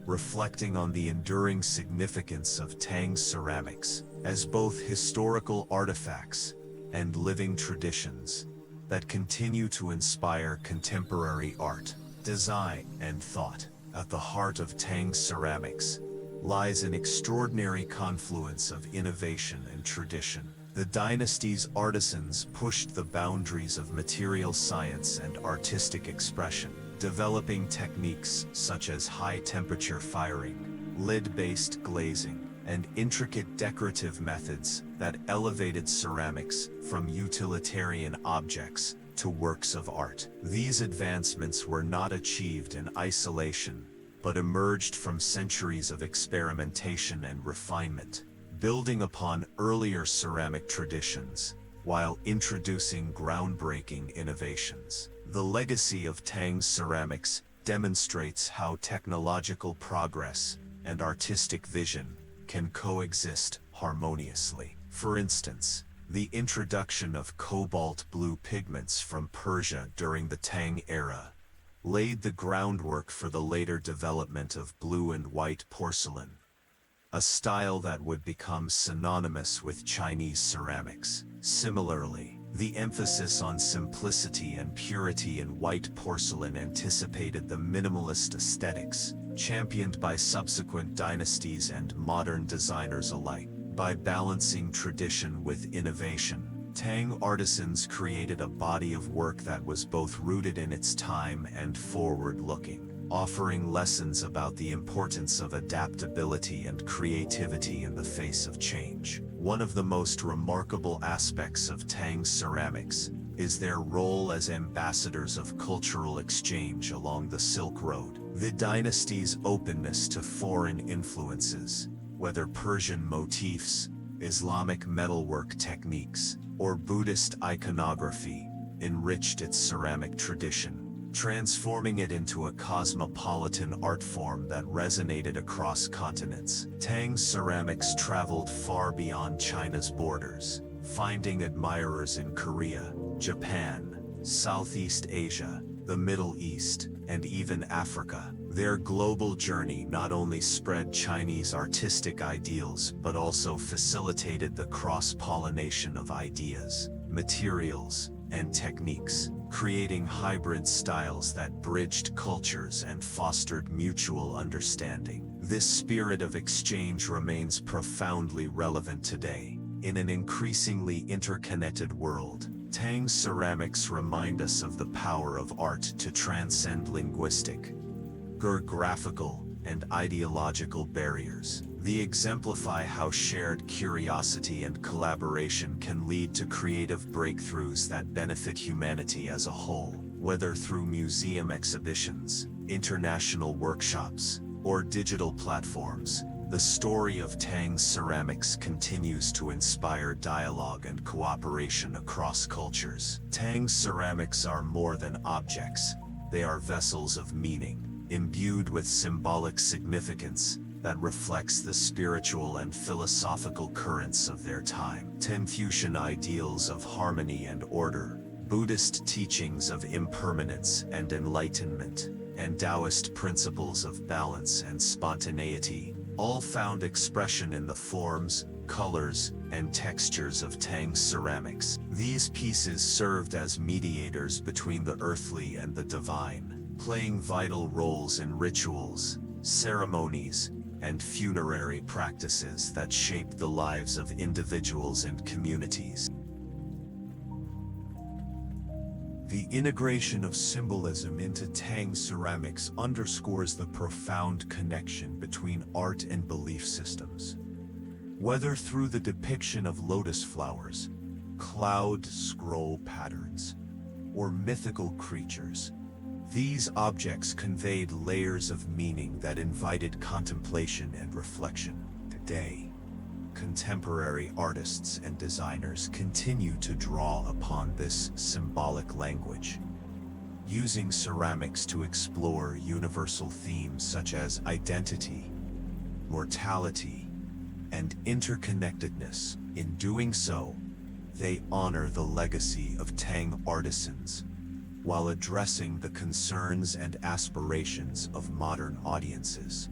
A: reflecting on the enduring significance of Tang ceramics as both historical artifacts and living traditions. that continue to inspire contemporary art, design, and thought. At the heart of Tang ceramics lies an extraordinary confluence of innovation and tradition. The dynasty's artisans pushed the boundaries of material science and artistic expression, developing techniques such as high-temperature firing, lid-based glazing, and intricate decorative methods that elevated ceramics from utilitarian objects to works of art. These advancements were not achieved in isolation, but emerged from centuries of experimentation and refinement, building upon earlier ceramic traditions while introducing groundbreaking innovations. The legacy of Tang ceramics demonstrates how technological progress and artistic vision can coexist harmoniously. For instance, the introduction of cobalt blue pigments from Persia during the Tang era laid the groundwork for the later development of blue and white porcelain, a style that would become synonymous with Chinese ceramics. Similarly, the emphasis on simplicity and purity in white porcelain anticipated the minimalist aesthetics, championed by subsequent dynasties and modern designers alike. By balancing tradition with innovation, Tang artisans created a body of work that was both rooted in its time and forward-looking, offering lessons about the importance of adaptability and creativity in the face of change. One of the most remarkable aspects of Tang ceramics is their role as ambassadors of cultural exchange along the Silk Road. The dynasty's openness to foreign influences, whether Persian motifs, Islamic metalwork techniques, or Buddhist iconography, enriched its ceramic tradition, transforming it into a cosmopolitan art form that resonated across continents. Tang ceramics traveled far beyond China's borders, finding admirers in Korea, Japan, Southeast Asia, the Middle East, and even Africa. Their global journey not only spread Chinese artistic ideals but also facilitated the cross-pollination of ideas, materials, and techniques, creating hybrid styles that bridged cultures and fostered mutual understanding. This spirit of exchange remains profoundly relevant today. In an increasingly interconnected world, Tang ceramics remind us of the power of art to transcend linguistic, geographical, and ideological barriers. They exemplify how shared curiosity and collaboration can lead to creative breakthroughs that benefit humanity as a whole. Whether through museum exhibitions, international workshops, or digital platforms, the story of Tang ceramics continues to inspire dialogue and cooperation across cultures. Tang ceramics are more than objects. They are vessels of meaning, imbued with symbolic significance that reflects the spiritual and philosophical currents of their time. Confucian ideals of harmony and order, Buddhist teachings of impermanence and enlightenment, and Taoist principles of balance and spontaneity all found expression in the forms, colors, and textures of Tang ceramics. These pieces served as mediators between the earthly and the divine, playing vital roles in rituals, ceremonies, and funerary practices that shaped the lives of individuals and communities. The integration of symbolism into Tang ceramics underscores the profound connection between art and belief systems. Whether through the depiction of lotus flowers, cloud scroll patterns, or mythical creatures, these objects conveyed layers of meaning that invited contemplation and reflection. Today, contemporary artists and designers continue to draw upon this symbolic language, using ceramics to explore universal themes such as identity, mortality, and interconnectedness. In doing so, they honor the legacy of Tang artisans, while addressing the concerns and aspirations of modern audiences.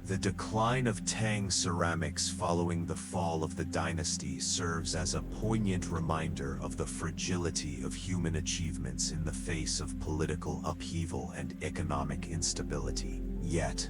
A: The decline of Tang ceramics following the fall of the dynasty serves as a poignant reminder of the fragility of human achievements in the face of political upheaval and economic instability. Yet,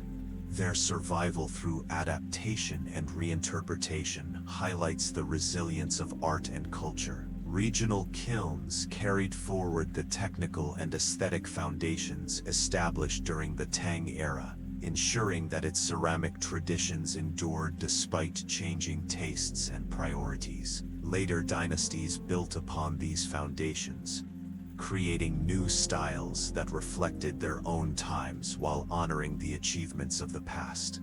A: their survival through adaptation and reinterpretation highlights the resilience of art and culture. Regional kilns carried forward the technical and aesthetic foundations established during the Tang era, ensuring that its ceramic traditions endured despite changing tastes and priorities. Later dynasties built upon these foundations, creating new styles that reflected their own times while honoring the achievements of the past.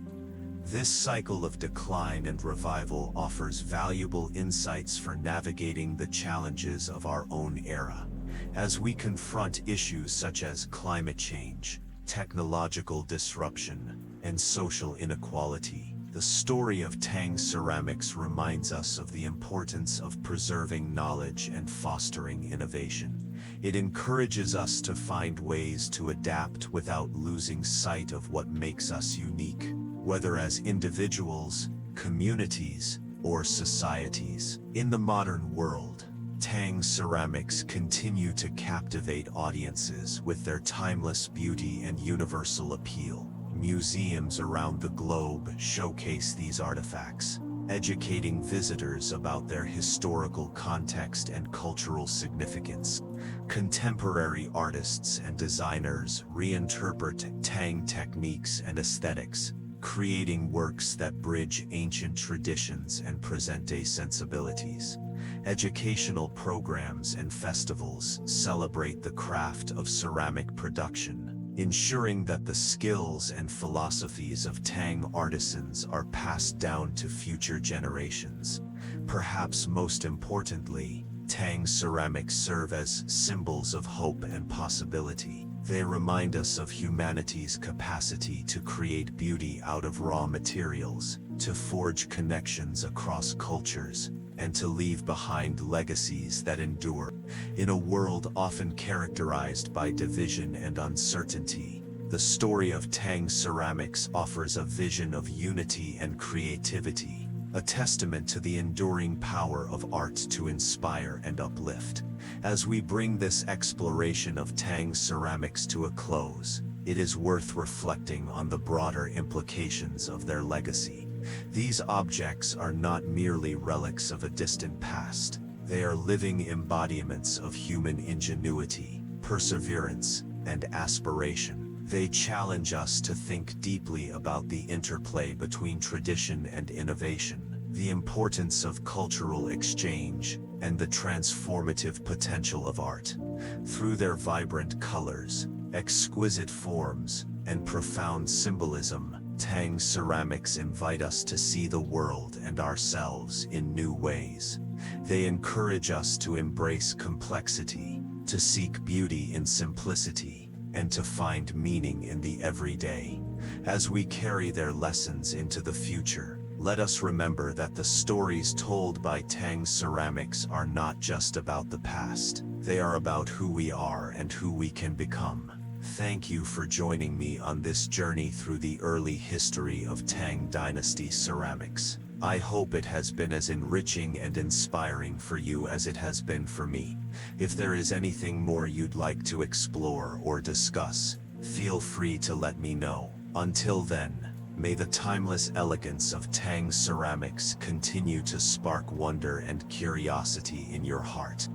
A: This cycle of decline and revival offers valuable insights for navigating the challenges of our own era. As we confront issues such as climate change, technological disruption, and social inequality, the story of Tang ceramics reminds us of the importance of preserving knowledge and fostering innovation. It encourages us to find ways to adapt without losing sight of what makes us unique, whether as individuals, communities, or societies. In the modern world, Tang ceramics continue to captivate audiences with their timeless beauty and universal appeal. Museums around the globe showcase these artifacts, educating visitors about their historical context and cultural significance. Contemporary artists and designers reinterpret Tang techniques and aesthetics, creating works that bridge ancient traditions and present-day sensibilities. Educational programs and festivals celebrate the craft of ceramic production, ensuring that the skills and philosophies of Tang artisans are passed down to future generations. Perhaps most importantly, Tang ceramics serve as symbols of hope and possibility. They remind us of humanity's capacity to create beauty out of raw materials, to forge connections across cultures, and to leave behind legacies that endure. In a world often characterized by division and uncertainty, the story of Tang ceramics offers a vision of unity and creativity, a testament to the enduring power of art to inspire and uplift. As we bring this exploration of Tang ceramics to a close, it is worth reflecting on the broader implications of their legacy. These objects are not merely relics of a distant past. They are living embodiments of human ingenuity, perseverance, and aspiration. They challenge us to think deeply about the interplay between tradition and innovation, the importance of cultural exchange, and the transformative potential of art. Through their vibrant colors, exquisite forms, and profound symbolism, Tang ceramics invite us to see the world and ourselves in new ways. They encourage us to embrace complexity, to seek beauty in simplicity, and to find meaning in the everyday. As we carry their lessons into the future, let us remember that the stories told by Tang ceramics are not just about the past. They are about who we are and who we can become. Thank you for joining me on this journey through the early history of Tang Dynasty ceramics. I hope it has been as enriching and inspiring for you as it has been for me. If there is anything more you'd like to explore or discuss, feel free to let me know. Until then, may the timeless elegance of Tang ceramics continue to spark wonder and curiosity in your heart.